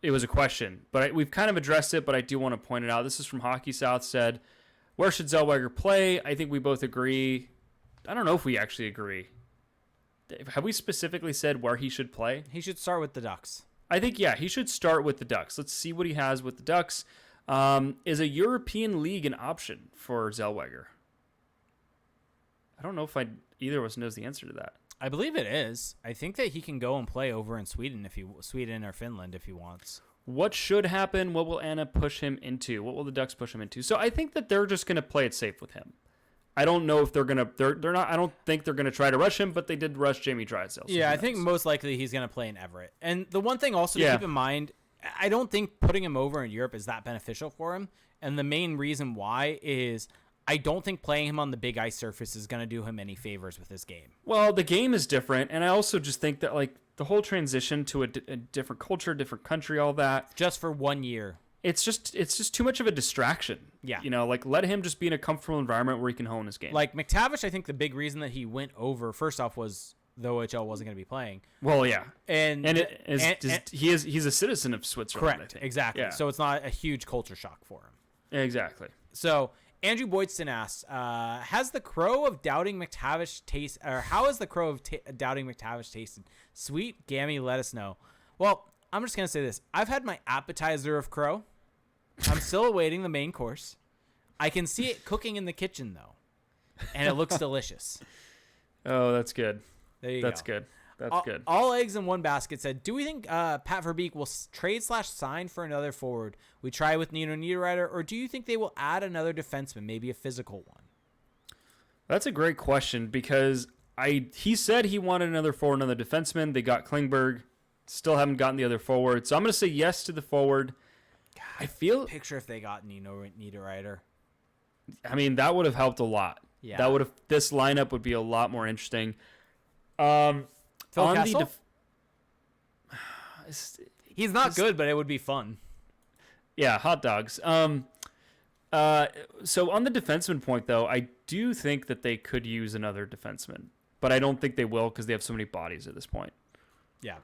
it was a question, but we've kind of addressed it, but I do want to point it out. This is from Hockey South, said, where should Zellweger play? I think we both agree. I don't know if we actually agree. Have we specifically said where he should play? He should start with the Ducks. I think, yeah, he should start with the Ducks. Let's see what he has with the Ducks. Is a European league an option for Zellweger? I don't know if either of us knows the answer to that. I believe it is. I think that he can go and play over in Sweden Sweden or Finland if he wants. What should happen? What will Anna push him into? What will the Ducks push him into? So I think that they're just going to play it safe with him. I don't know if they're not. I don't think they're gonna try to rush him, but they did rush Jamie Drysdale. So yeah, I think most likely he's gonna play in Everett. And the one thing also to keep in mind, I don't think putting him over in Europe is that beneficial for him. And the main reason why is I don't think playing him on the big ice surface is gonna do him any favors with his game. Well, the game is different, and I also just think that like the whole transition to a different culture, different country, all that, just for 1 year. It's just too much of a distraction. Yeah. Like let him just be in a comfortable environment where he can hone his game. Like McTavish, I think the big reason that he went over, first off, was the OHL wasn't going to be playing. Well, yeah. He's a citizen of Switzerland. Correct. Exactly. Yeah. So it's not a huge culture shock for him. Exactly. So Andrew Boydston asks, has the crow of doubting McTavish taste, or how has the crow of doubting McTavish tasted? Sweet, gammy, let us know. Well, I'm just going to say this. I've had my appetizer of crow. I'm still awaiting the main course. I can see it cooking in the kitchen, though, and it looks delicious. Oh, that's good. There you That's go. good. That's good. All eggs in one basket said, do we think Pat Verbeek will trade/sign for another forward? We try with Nino Niederreiter, or do you think they will add another defenseman, maybe a physical one? That's a great question because he said he wanted another forward, another defenseman. They got Klingberg. Still haven't gotten the other forward. So I'm going to say yes to the forward. God, I feel... Picture if they got Nino Niederreiter. I mean, that would have helped a lot. Yeah. That would have... This lineup would be a lot more interesting. Phil Kessel? He's not good, but it would be fun. Yeah, hot dogs. So on the defenseman point, though, I do think that they could use another defenseman, but I don't think they will because they have so many bodies at this point. Yeah.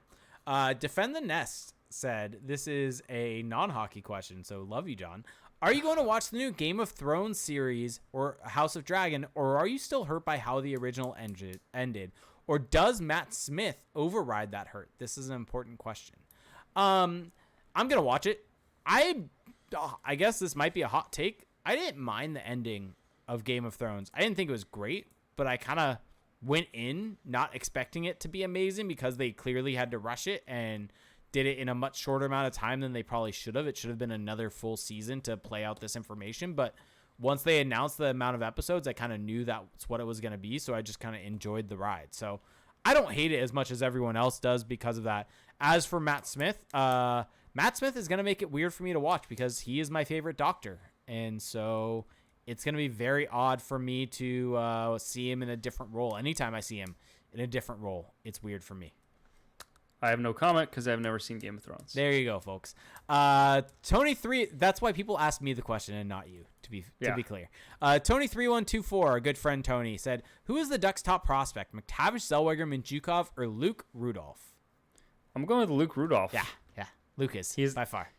Defend the Nest said, this is a non-hockey question, so love you, John. Are you going to watch the new Game of Thrones series or House of Dragon, or are you still hurt by how the original ended? Or does Matt Smith override that hurt? This is an important question. I'm going to watch it. I guess this might be a hot take. I didn't mind the ending of Game of Thrones. I didn't think it was great, but I kind of went in not expecting it to be amazing because they clearly had to rush it and did it in a much shorter amount of time than they probably should have. It should have been another full season to play out this information, but once they announced the amount of episodes, I kind of knew that's what it was going to be, so I just kind of enjoyed the ride. So I don't hate it as much as everyone else does because of that. As for Matt Smith is going to make it weird for me to watch because he is my favorite Doctor, and so it's going to be very odd for me to see him in a different role. Anytime I see him in a different role, it's weird for me. I have no comment because I've never seen Game of Thrones. There you go, folks. Tony3, that's why people ask me the question and not you, to be clear. Tony3124, our good friend Tony, said, who is the Ducks' top prospect, McTavish, Zellweger, Mintyukov, or Luke Rudolph? I'm going with Luke Rudolph. Yeah. Lucas, he's by far.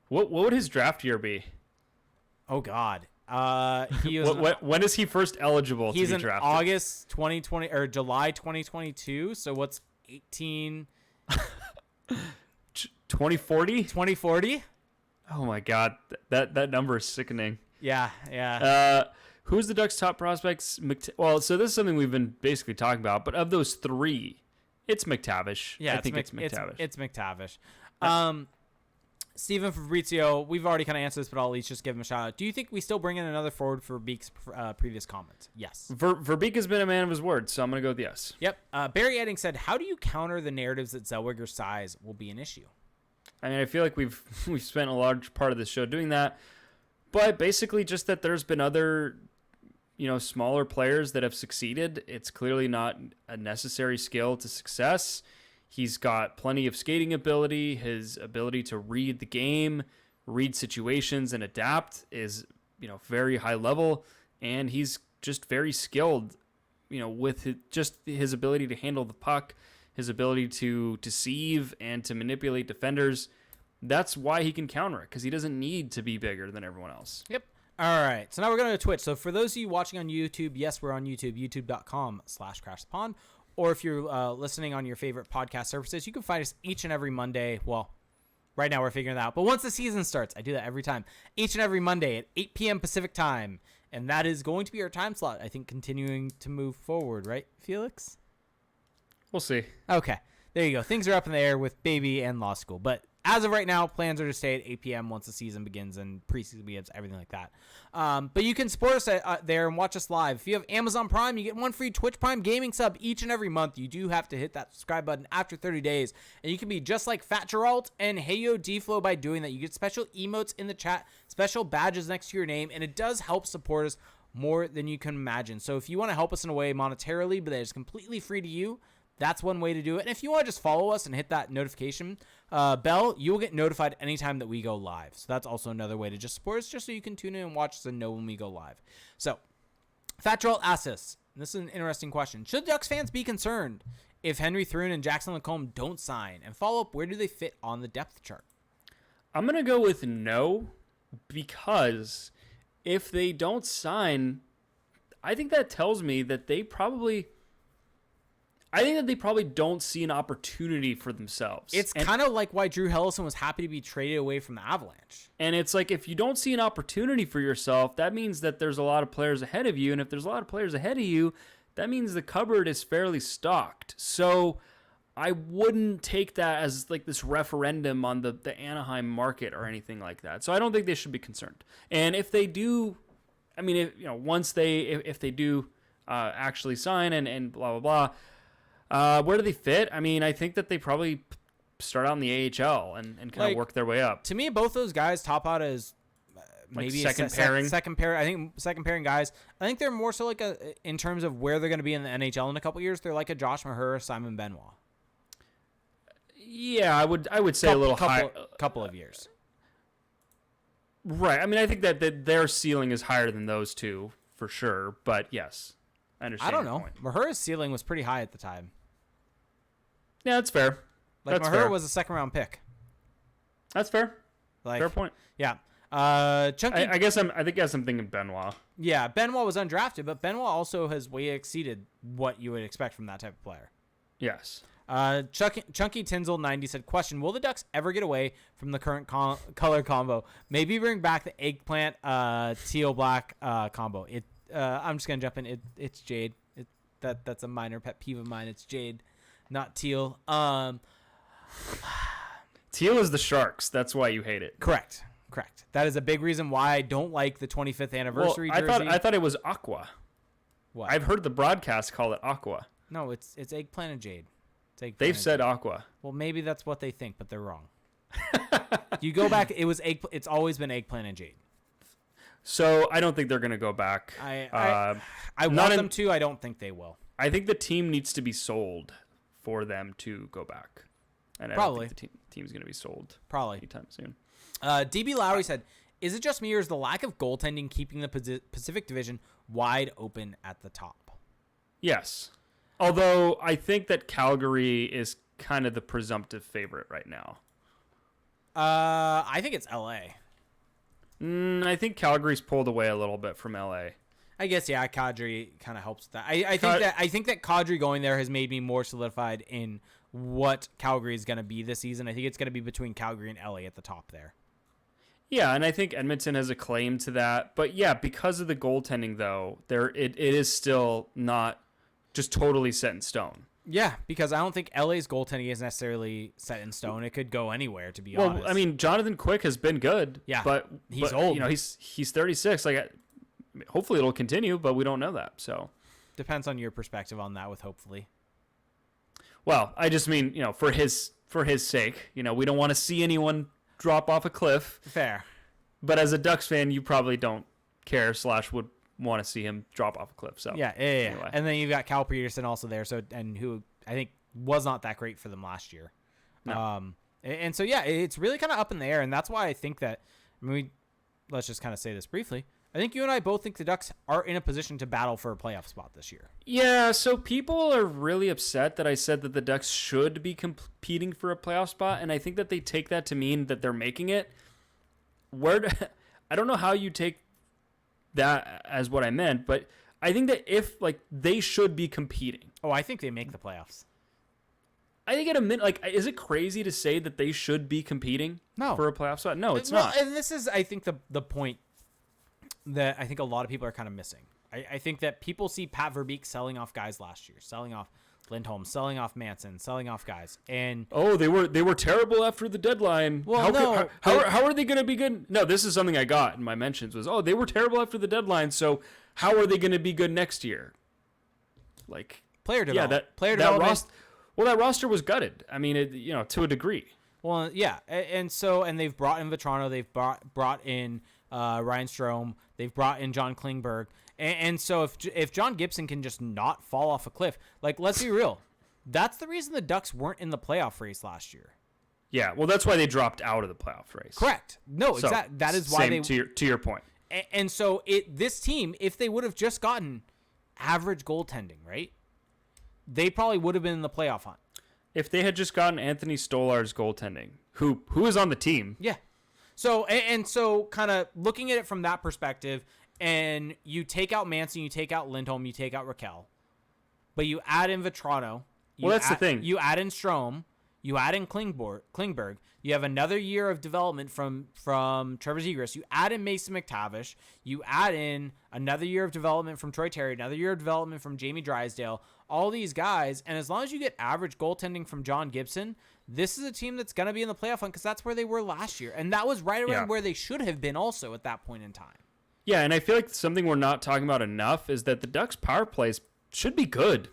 What would his draft year be? Oh, God. He was when is he first eligible to be drafted? He's in August 2020 or July 2022, so what's 18... 2040? 2040? Oh my God, that number is sickening. Yeah. Who's the Ducks' top prospects? Well, so this is something we've been basically talking about, but of those three, it's McTavish. Yeah, I think it's McTavish. It's McTavish. Steven Fabrizio, we've already kind of answered this, but I'll at least just give him a shout out. Do you think we still bring in another forward for Beek's previous comments? Yes. Verbeek has been a man of his word, so I'm going to go with yes. Yep. Barry Edding said, how do you counter the narratives that Zellweger's size will be an issue? I mean, I feel like we've spent a large part of the show doing that, but basically just that there's been other, smaller players that have succeeded. It's clearly not a necessary skill to success. He's got plenty of skating ability. His ability to read the game, read situations, and adapt is, very high level. And he's just very skilled, with his ability to handle the puck, his ability to deceive and to manipulate defenders. That's why he can counter it, because he doesn't need to be bigger than everyone else. Yep. All right. So now we're going to Twitch. So for those of you watching on YouTube, yes, we're on YouTube, youtube.com/crashthepond. Or if you're listening on your favorite podcast services, you can find us each and every Monday. Well, right now we're figuring that out. But once the season starts, I do that every time. Each and every Monday at 8 p.m. Pacific time. And that is going to be our time slot, I think, continuing to move forward. Right, Felix? We'll see. Okay. There you go. Things are up in the air with baby and law school. But as of right now, plans are to stay at 8 p.m. once the season begins and preseason begins, everything like that. But you can support us there and watch us live. If you have Amazon Prime, you get one free Twitch Prime gaming sub each and every month. You do have to hit that subscribe button after 30 days. And you can be just like Fat Geralt and Heyo D-Flow by doing that. You get special emotes in the chat, special badges next to your name, and it does help support us more than you can imagine. So if you want to help us in a way monetarily, but that is completely free to you, that's one way to do it. And if you want to just follow us and hit that notification bell, you will get notified anytime that we go live. So that's also another way to just support us, just so you can tune in and watch us and know when we go live. So, Fat Gerald asks us, this is an interesting question. Should Ducks fans be concerned if Henry Thrun and Jackson Lacombe don't sign? And follow up, where do they fit on the depth chart? I'm going to go with no, because if they don't sign, I think that tells me that they probably... I think that they probably don't see an opportunity for themselves. It's kind of like why Drew Hellison was happy to be traded away from the Avalanche. And it's like, if you don't see an opportunity for yourself, that means that there's a lot of players ahead of you. And if there's a lot of players ahead of you, that means the cupboard is fairly stocked. So I wouldn't take that as like this referendum on the Anaheim market or anything like that. So I don't think they should be concerned. And if they do, I mean, if they do actually sign and blah, blah, blah, where do they fit? I mean, I think that they probably start out in the AHL and kind of work their way up. To me, both those guys top out as maybe second pairing. Second pair. I think second pairing guys. I think they're more so like in terms of where they're going to be in the NHL in a couple years. They're like a Josh Mahura, Simon Benoit. Yeah, I would say a little high. Couple of years. Right. I mean, I think that their ceiling is higher than those two for sure. But yes, I understand. I don't know. Mahura's ceiling was pretty high at the time. Yeah, that's fair. Like Mahura was a second round pick. That's fair. Like, fair point. Yeah. Chunky. I guess I'm thinking Benoit. Yeah, Benoit was undrafted, but Benoit also has way exceeded what you would expect from that type of player. Yes. Chunky Tinsel 90 said, question, will the Ducks ever get away from the current color combo? Maybe bring back the eggplant teal black combo. I'm just gonna jump in. It's jade. That's a minor pet peeve of mine. It's jade, not teal. Teal is the Sharks. That's why you hate it. Correct. That is a big reason why I don't like the 25th anniversary jersey. I thought it was aqua. What? I've heard the broadcast call it aqua. No, it's eggplant and jade. They've said aqua. Well, maybe that's what they think, but they're wrong. You go back, it's always been eggplant and jade. So I don't think they're going to go back. I want them to. I don't think they will. I think the team needs to be sold for them to go back. And Probably. I don't think the team's going to be sold Probably anytime soon. DB Lowry said, is it just me or is the lack of goaltending keeping the Pacific Division wide open at the top? Yes. Although I think that Calgary is kind of the presumptive favorite right now. I think it's LA. I think Calgary's pulled away a little bit from LA. I guess, yeah, Kadri kind of helps that. I think that Kadri going there has made me more solidified in what Calgary is going to be this season. I think it's going to be between Calgary and LA at the top there. Yeah, and I think Edmonton has a claim to that. But yeah, because of the goaltending, though, it is still not just totally set in stone. Yeah, because I don't think LA's goaltending is necessarily set in stone. It could go anywhere, to be honest. Well, I mean, Jonathan Quick has been good. Yeah, but he's old. You know, he's 36. Like, hopefully it'll continue, but we don't know that. So depends on your perspective on that. With hopefully. Well, I just mean, you know, for his sake, you know, we don't want to see anyone drop off a cliff. Fair. But as a Ducks fan, you probably don't care / would want to see him drop off a cliff. So yeah. Anyway. And then you've got Cal Peterson also there, and who I think was not that great for them last year. No. And so yeah, it's really kind of up in the air, and that's why I think that. I mean, let's just kind of say this briefly. I think you and I both think the Ducks are in a position to battle for a playoff spot this year. Yeah, so people are really upset that I said that the Ducks should be competing for a playoff spot, and I think that they take that to mean that they're making it. I don't know how you take that as what I meant, but I think that if they should be competing. Oh, I think they make the playoffs. I think at a minute, is it crazy to say that they should be competing for a playoff spot? No, it's not. And this is, I think, the point that I think a lot of people are kind of missing. I think that people see Pat Verbeek selling off guys last year, selling off Lindholm, selling off Manson, selling off guys, and they were terrible after the deadline. Well, how are they going to be good? No, this is something I got in my mentions was they were terrible after the deadline. So how are they going to be good next year? Player development. Yeah, player development. That roster was gutted. I mean, to a degree. Well, yeah, and they've brought in Vetrano, they've brought in Ryan Strome, they've brought in John Klingberg. And so if John Gibson can just not fall off a cliff, let's be real, that's the reason the Ducks weren't in the playoff race last year. Yeah, well, that's why they dropped out of the playoff race. Correct. No, so, exactly. That is why they. To your point. And so this team, if they would have just gotten average goaltending, right, they probably would have been in the playoff hunt. If they had just gotten Anthony Stolar's goaltending, who is on the team. Yeah. So so kind of looking at it from that perspective. And you take out Manson, you take out Lindholm, you take out Raquel, but you add in Vetrano, That's the thing. You add in Strome, you add in Klingberg. You have another year of development from Trevor Zegras. You add in Mason McTavish. You add in another year of development from Troy Terry, another year of development from Jamie Drysdale. All these guys, and as long as you get average goaltending from John Gibson, this is a team that's going to be in the playoff hunt because that's where they were last year. And that was right around where they should have been also at that point in time. Yeah, and I feel like something we're not talking about enough is that the Ducks' power plays should be good.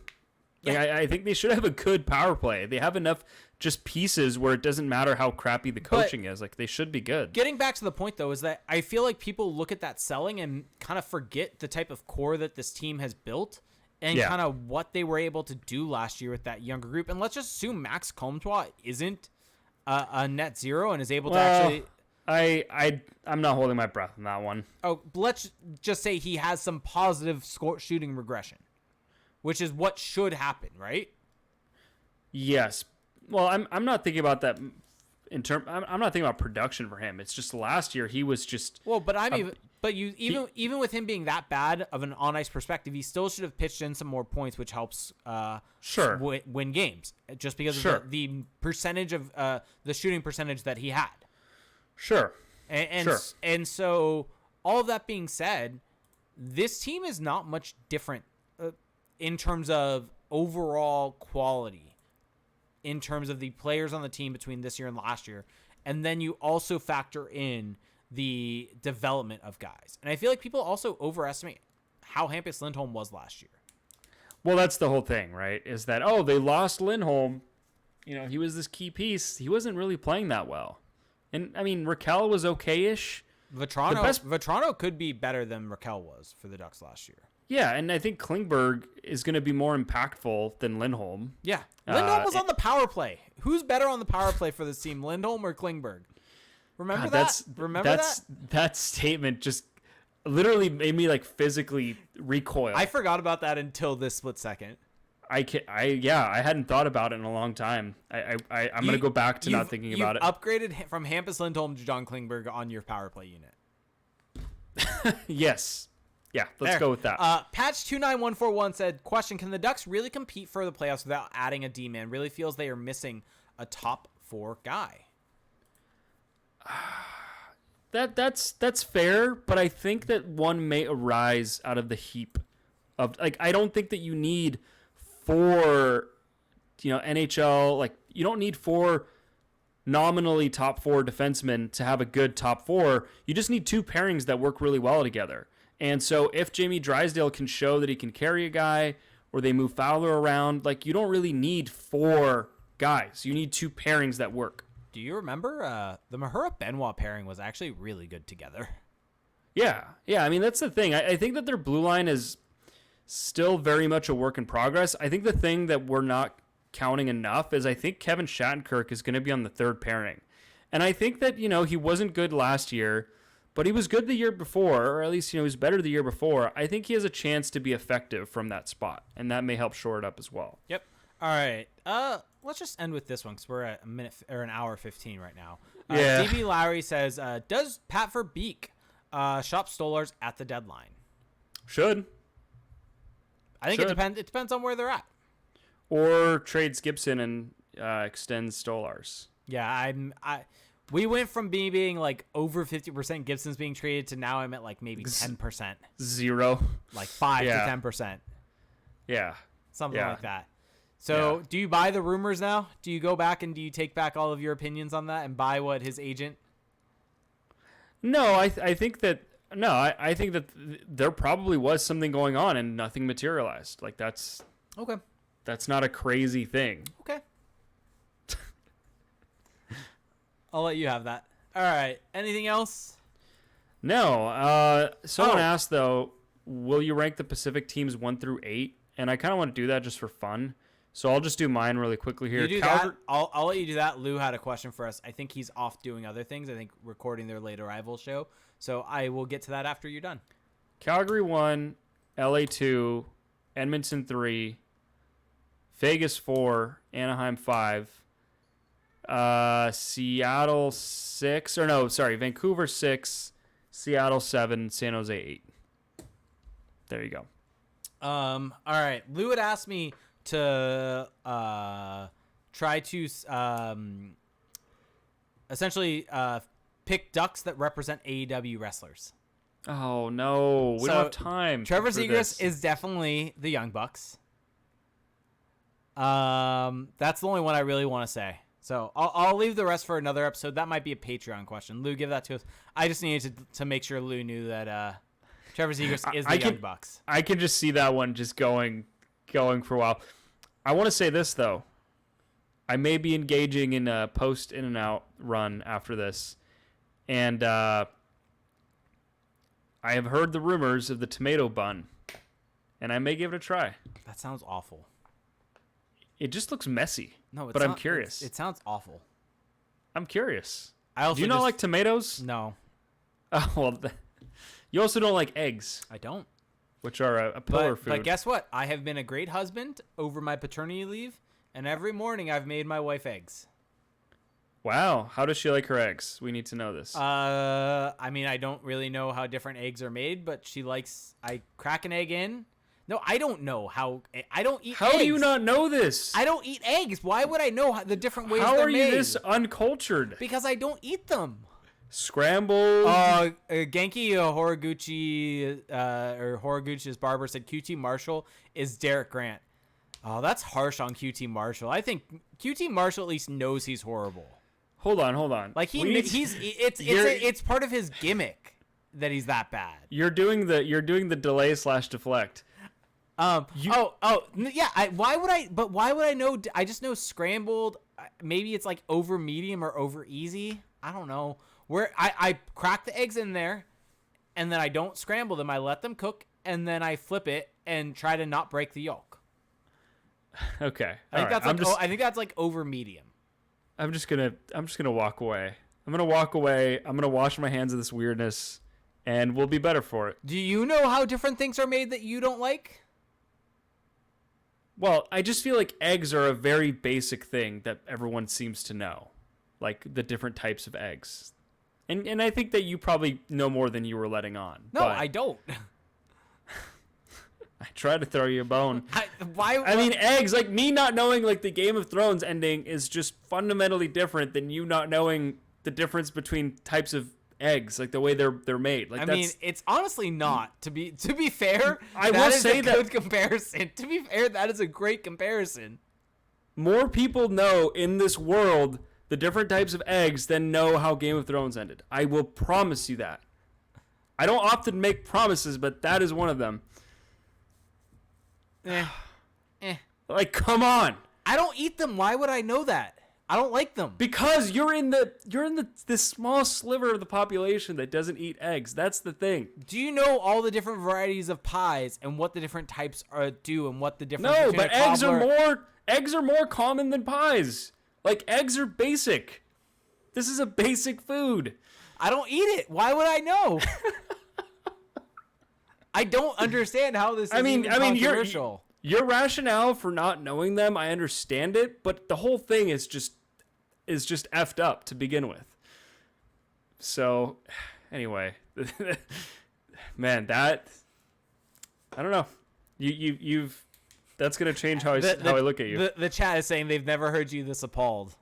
Like, I think they should have a good power play. They have enough just pieces where it doesn't matter how crappy the coaching is. Like, they should be good. Getting back to the point, though, is that I feel like people look at that selling and kind of forget the type of core that this team has built and kind of what they were able to do last year with that younger group. And let's just assume Max Comtois isn't a net zero and is able to actually... I'm not holding my breath on that one. Oh, let's just say he has some positive shooting regression, which is what should happen, right? Yes. Well, I'm not thinking about that I'm not thinking about production for him. It's just last year he was just even with him being that bad of an on ice perspective, he still should have pitched in some more points, which helps win games just because of the percentage of the shooting percentage that he had. Sure. And so all of that being said, this team is not much different in terms of overall quality, in terms of the players on the team between this year and last year. And then you also factor in the development of guys. And I feel like people also overestimate how Hampus Lindholm was last year. Well, that's the whole thing, right? Is that, they lost Lindholm. He was this key piece. He wasn't really playing that well. And, I mean, Raquel was okay-ish. Vetrano could be better than Raquel was for the Ducks last year. Yeah, and I think Klingberg is going to be more impactful than Lindholm. Yeah. Lindholm was on the power play. Who's better on the power play for this team, Lindholm or Klingberg? Remember that? That statement just literally made me physically recoil. I forgot about that until this split second. I hadn't thought about it in a long time. I'm going to go back to not thinking about it. You've upgraded from Hampus Lindholm to John Klingberg on your power play unit. Yes. Yeah, let's go with that. Patch29141 said, question, can the Ducks really compete for the playoffs without adding a D-man? Really feels they are missing a top 4 guy. That's fair, but I think that one may arise out of the heap of I don't think that you need 4 NHL, you don't need 4 nominally top 4 defensemen to have a good top 4. You just need 2 pairings that work really well together. And so if Jamie Drysdale can show that he can carry a guy, or they move Fowler around, you don't really need 4 guys. You need 2 pairings that work. Do you remember the Mahura-Benoit pairing was actually really good together? Yeah. I mean, that's the thing. I think that their blue line is still very much a work in progress. I think the thing that we're not counting enough is I think Kevin Shattenkirk is going to be on the 3rd pairing. And I think that, he wasn't good last year, but he was good the year before, or at least, he was better the year before. I think he has a chance to be effective from that spot, and that may help shore it up as well. Yep. All right. Let's just end with this one because we're at an hour 15 right now. DB Lowry says, does Pat Verbeek shop Stolars at the deadline? Should. I think it depends on where they're at. Or trades Gibson and extends Stolars. Yeah, we went from being over 50% Gibson's being traded to now I'm at maybe 10%. 0. 5 to 10%. Yeah. Something like that. So do you buy the rumors now? Do you go back and do you take back all of your opinions on that and buy what his agent? No, I think that there probably was something going on and nothing materialized. That's okay. That's not a crazy thing. Okay. I'll let you have that. All right. Anything else? No. Someone asked though, will you rank the Pacific teams 1 through 8? And I kind of want to do that just for fun. So I'll just do mine really quickly here. You do that. I'll let you do that. Lou had a question for us. I think he's off doing other things. I think recording their late arrival show. So I will get to that after you're done. Calgary 1, LA 2, Edmonton 3, Vegas 4, Anaheim 5, Seattle 6, Vancouver 6, Seattle 7, San Jose 8. There you go. All right. Lou had asked me to try to essentially pick ducks that represent AEW wrestlers. Oh no, we don't have time. Trevor for Zegras this. is definitely the Young Bucks. That's the only one I really want to say. So I'll leave the rest for another episode. That might be a Patreon question. Lou, give that to us. I just needed to make sure Lou knew that Trevor Zegras is the Young Bucks. I can just see that one just going for a while. I want to say this though. I may be engaging in a post in and out run after this, and I have heard the rumors of the tomato bun, and I may give it a try. That sounds awful. It just looks messy. No, but I'm curious. It sounds awful. I'm curious. Do you not like tomatoes? No. Oh, well, you also don't like eggs. I don't. Which are a pillar food. But guess what? I have been a great husband over my paternity leave, and every morning I've made my wife eggs. Wow. How does she like her eggs? We need to know this. I mean, I don't really know how different eggs are made, but she likes... I crack an egg in. No, I don't know how... I don't eat eggs. How do you not know this? I don't eat eggs. Why would I know the different ways they're made? How are you this uncultured? Because I don't eat them. Scrambled. Genki Horiguchi, or Horiguchi's barber said QT Marshall is Derek Grant. Oh, that's harsh on QT Marshall. I think QT Marshall at least knows he's horrible. Hold on. Like it's part of his gimmick that he's that bad. You're doing the delay / deflect. Yeah. Why would I know? I just know scrambled. Maybe it's like over medium or over easy. I don't know. Where I crack the eggs in there, and then I don't scramble them. I let them cook, and then I flip it and try to not break the yolk. Okay. I think that's like over medium. I'm just gonna walk away. I'm gonna wash my hands of this weirdness, and we'll be better for it. Do you know how different things are made that you don't like? Well, I just feel like eggs are a very basic thing that everyone seems to know, like the different types of eggs, and I think that you probably know more than you were letting on. No, I don't. I tried to throw you a bone. I mean, eggs, like me not knowing like the Game of Thrones ending is just fundamentally different than you not knowing the difference between types of eggs, like the way they're made. Like, it's honestly not. To be fair, I will say that good comparison. To be fair, that is a great comparison. More people know in this world the different types of eggs than know how Game of Thrones ended. I will promise you that. I don't often make promises, but that is one of them. Like, come on. I don't eat them. Why would I know that? I don't like them. Because you're in this small sliver of the population that doesn't eat eggs. That's the thing. Do you know all the different varieties of pies and what the different types do and what the difference? No, but eggs are more common than pies. Like, eggs are basic. This is a basic food. I don't eat it. Why would I know? I don't understand how this is controversial. Your rationale for not knowing them, I understand it, but the whole thing is just effed up to begin with. So, anyway, man, I don't know. You've that's gonna change how I look at you. The chat is saying they've never heard you this appalled.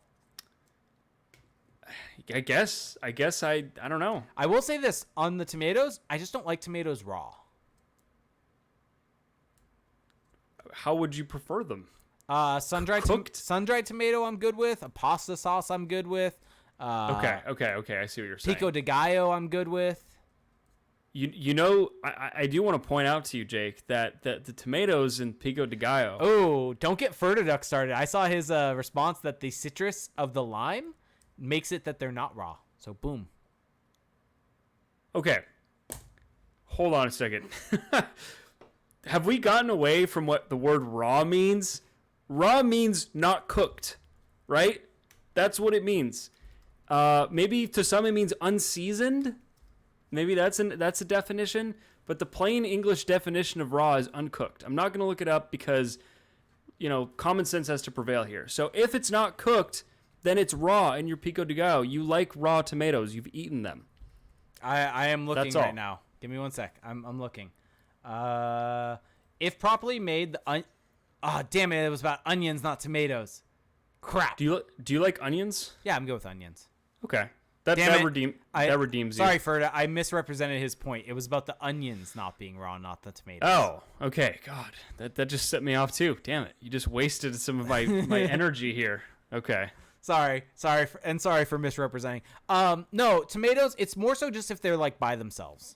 I guess I don't know. I will say this on the tomatoes. I just don't like tomatoes raw. How would you prefer them? Sun-dried tomato I'm good with. A pasta sauce I'm good with. Okay. I see what you're saying. Pico de gallo I'm good with. You know, I do want to point out to you, Jake, that the tomatoes in Pico de Gallo. Oh, don't get Ferdiduck started. I saw his response that the citrus of the lime makes it that they're not raw. So boom. Okay. Hold on a second. Have we gotten away from what the word raw means? Raw means not cooked, right? That's what it means. Maybe to some it means unseasoned. Maybe that's a definition. But the plain English definition of raw is uncooked. I'm not going to look it up because, common sense has to prevail here. So if it's not cooked, then it's raw in your pico de gallo. You like raw tomatoes. You've eaten them. I am looking right now. Give me one sec. I'm looking. If properly made, Oh, damn it. It was about onions, not tomatoes. Crap. Do you like onions? Yeah, I'm good with onions. Okay. Damn That it. redeems you. Sorry, Ferda. I misrepresented his point. It was about the onions not being raw, not the tomatoes. Oh, okay. God, that just set me off too. Damn it. You just wasted some of my energy here. Okay. Sorry for misrepresenting. No, tomatoes, it's more so just if they're like by themselves.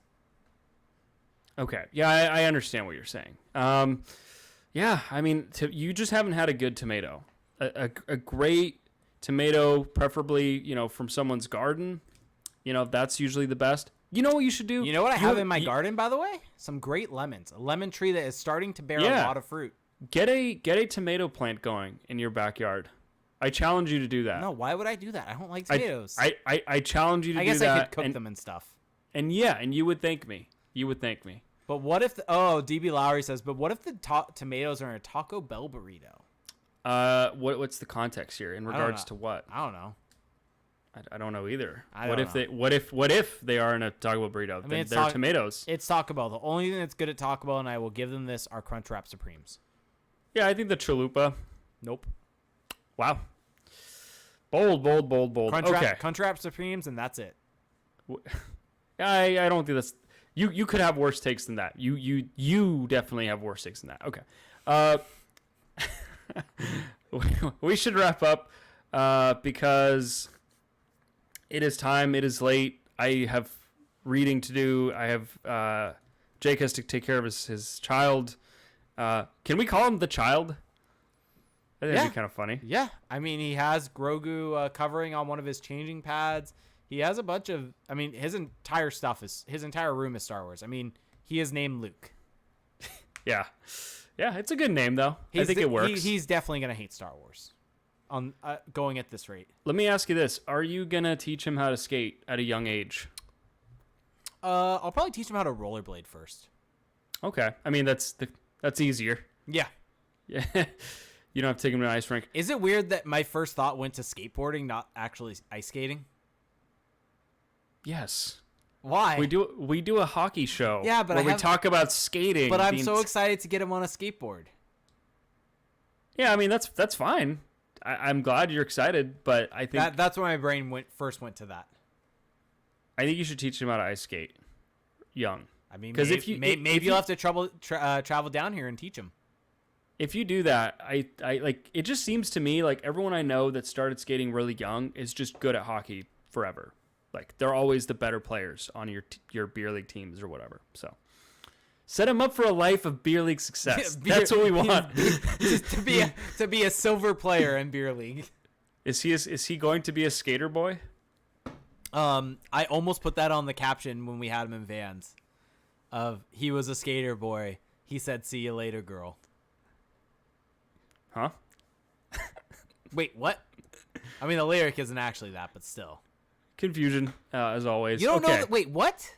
Okay. Yeah, I understand what you're saying. Yeah, I mean, you just haven't had a good tomato. A great tomato, preferably, from someone's garden. That's usually the best. You know what you should do? You know what I have in my garden, by the way? Some great lemons. A lemon tree that is starting to bear a lot of fruit. Get a tomato plant going in your backyard. I challenge you to do that. No, why would I do that? I don't like tomatoes. I challenge you to do that. I guess I could cook them and stuff. And you would thank me. But what if DB Lowry says, but what if the tomatoes are in a Taco Bell burrito? What's the context here in regards to what? I don't know. I don't know either. What if they are in a Taco Bell burrito? Then they're tomatoes. It's Taco Bell. The only thing that's good at Taco Bell, and I will give them this, are Crunchwrap Supremes. Yeah, I think the chalupa. Nope. Wow. Bold. Crunchwrap Supremes, and that's it. I don't think that's. You could have worse takes than that. You definitely have worse takes than that. Okay. We should wrap up because it is time. It is late. I have reading to do. I have Jake has to take care of his child. Can we call him the child? I think that'd be kind of funny. Yeah. I mean, he has Grogu covering on one of his changing pads. He has a bunch of, his entire room is Star Wars. I mean, he is named Luke. Yeah. Yeah, it's a good name, though. I think it works. He's definitely going to hate Star Wars on going at this rate. Let me ask you this. Are you going to teach him how to skate at a young age? I'll probably teach him how to rollerblade first. Okay. I mean, that's easier. Yeah. Yeah. You don't have to take him to an ice rink. Is it weird that my first thought went to skateboarding, not actually ice skating? Yes. Why? We do a hockey show. Yeah, but we talk about skating. But I'm so excited to get him on a skateboard. Yeah, I mean that's fine. I'm glad you're excited, but I think that's where my brain first went to that. I think you should teach him how to ice skate young. I mean, because maybe you'll have to travel down here and teach him. If you do that, I like it. Just seems to me like everyone I know that started skating really young is just good at hockey forever. Like they're always the better players on your beer league teams or whatever. So set him up for a life of beer league success. That's what we want. to be a silver player in beer league. Is he going to be a skater boy? I almost put that on the caption when we had him in Vans. He was a skater boy. He said, "See you later, girl." Huh? Wait, what? I mean, the lyric isn't actually that, but still. Confusion, as always. You don't know that? Wait, what?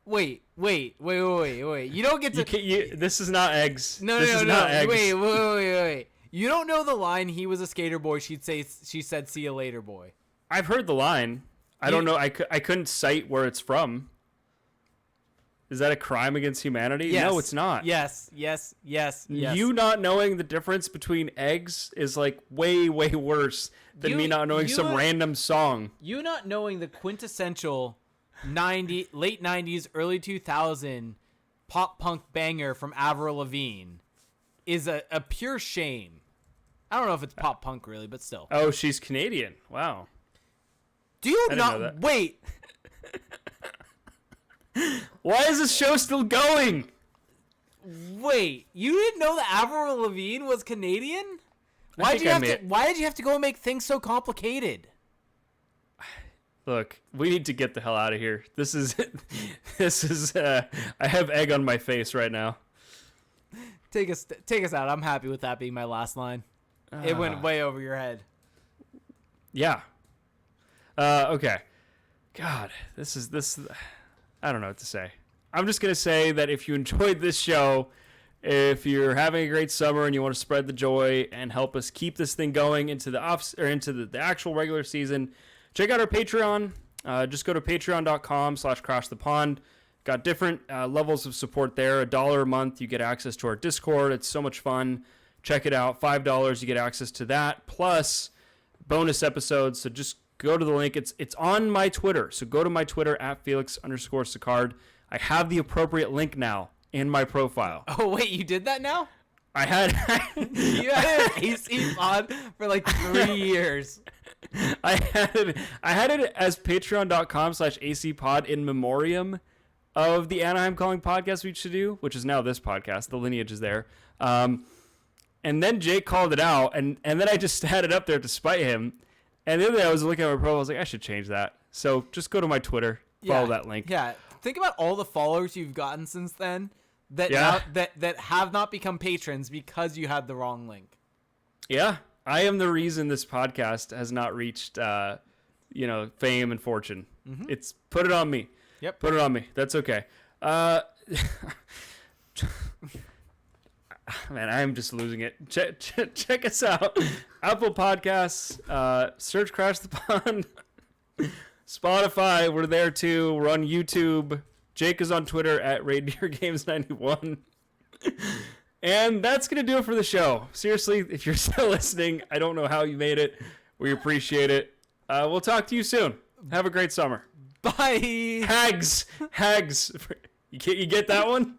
Wait. You don't get to... this is not eggs. No. Eggs. Wait. You don't know the line, he was a skater boy, she said, "See you later, boy." I've heard the line. I don't know. I couldn't cite where it's from. Is that a crime against humanity? Yes. No, it's not. Yes. You not knowing the difference between eggs is like way worse than me not knowing some random song. You not knowing the quintessential late 90s, early 2000 pop punk banger from Avril Lavigne is a pure shame. I don't know if it's pop punk really, but still. Oh, she's Canadian. Wow. Do you not wait? Why is this show still going? Wait, you didn't know that Avril Lavigne was Canadian? Why did you have to go and make things so complicated? Look, we need to get the hell out of here. This is I have egg on my face right now. Take us out. I'm happy with that being my last line. It went way over your head. Yeah. Okay. God, this I don't know what to say. I'm just going to say that if you enjoyed this show, if you're having a great summer and you want to spread the joy and help us keep this thing going into the the actual regular season, check out our Patreon. Just go to patreon.com/crashthepond. Got different levels of support there. $1 a month, you get access to our Discord. It's so much fun Check it out. $5, you get access to that, plus bonus episodes. So just go to the link. It's on my Twitter. So go to my Twitter at Felix_Sicard. I have the appropriate link now in my profile. Oh, wait, you did that now? I had You had an AC pod for like 3 years. I had it as patreon.com/acpod in memoriam of the Anaheim Calling podcast we should do, which is now this podcast. The lineage is there. And then Jake called it out, and then I just had it up there to spite him. And the other day I was looking at my profile, I was like, I should change that. So just go to my Twitter, follow that link. Yeah, think about all the followers you've gotten since then that that have not become patrons because you had the wrong link. Yeah, I am the reason this podcast has not reached, fame and fortune. Mm-hmm. It's put it on me. Yep, put it on me. That's okay. Man, I'm just losing it. Check us out. Apple Podcasts, search Crash the Pond. Spotify, we're there too. We're on YouTube. Jake is on Twitter at ReindeerGames91. And that's going to do it for the show. Seriously, if you're still listening, I don't know how you made it. We appreciate it. We'll talk to you soon. Have a great summer. Bye. Hags. You get that one?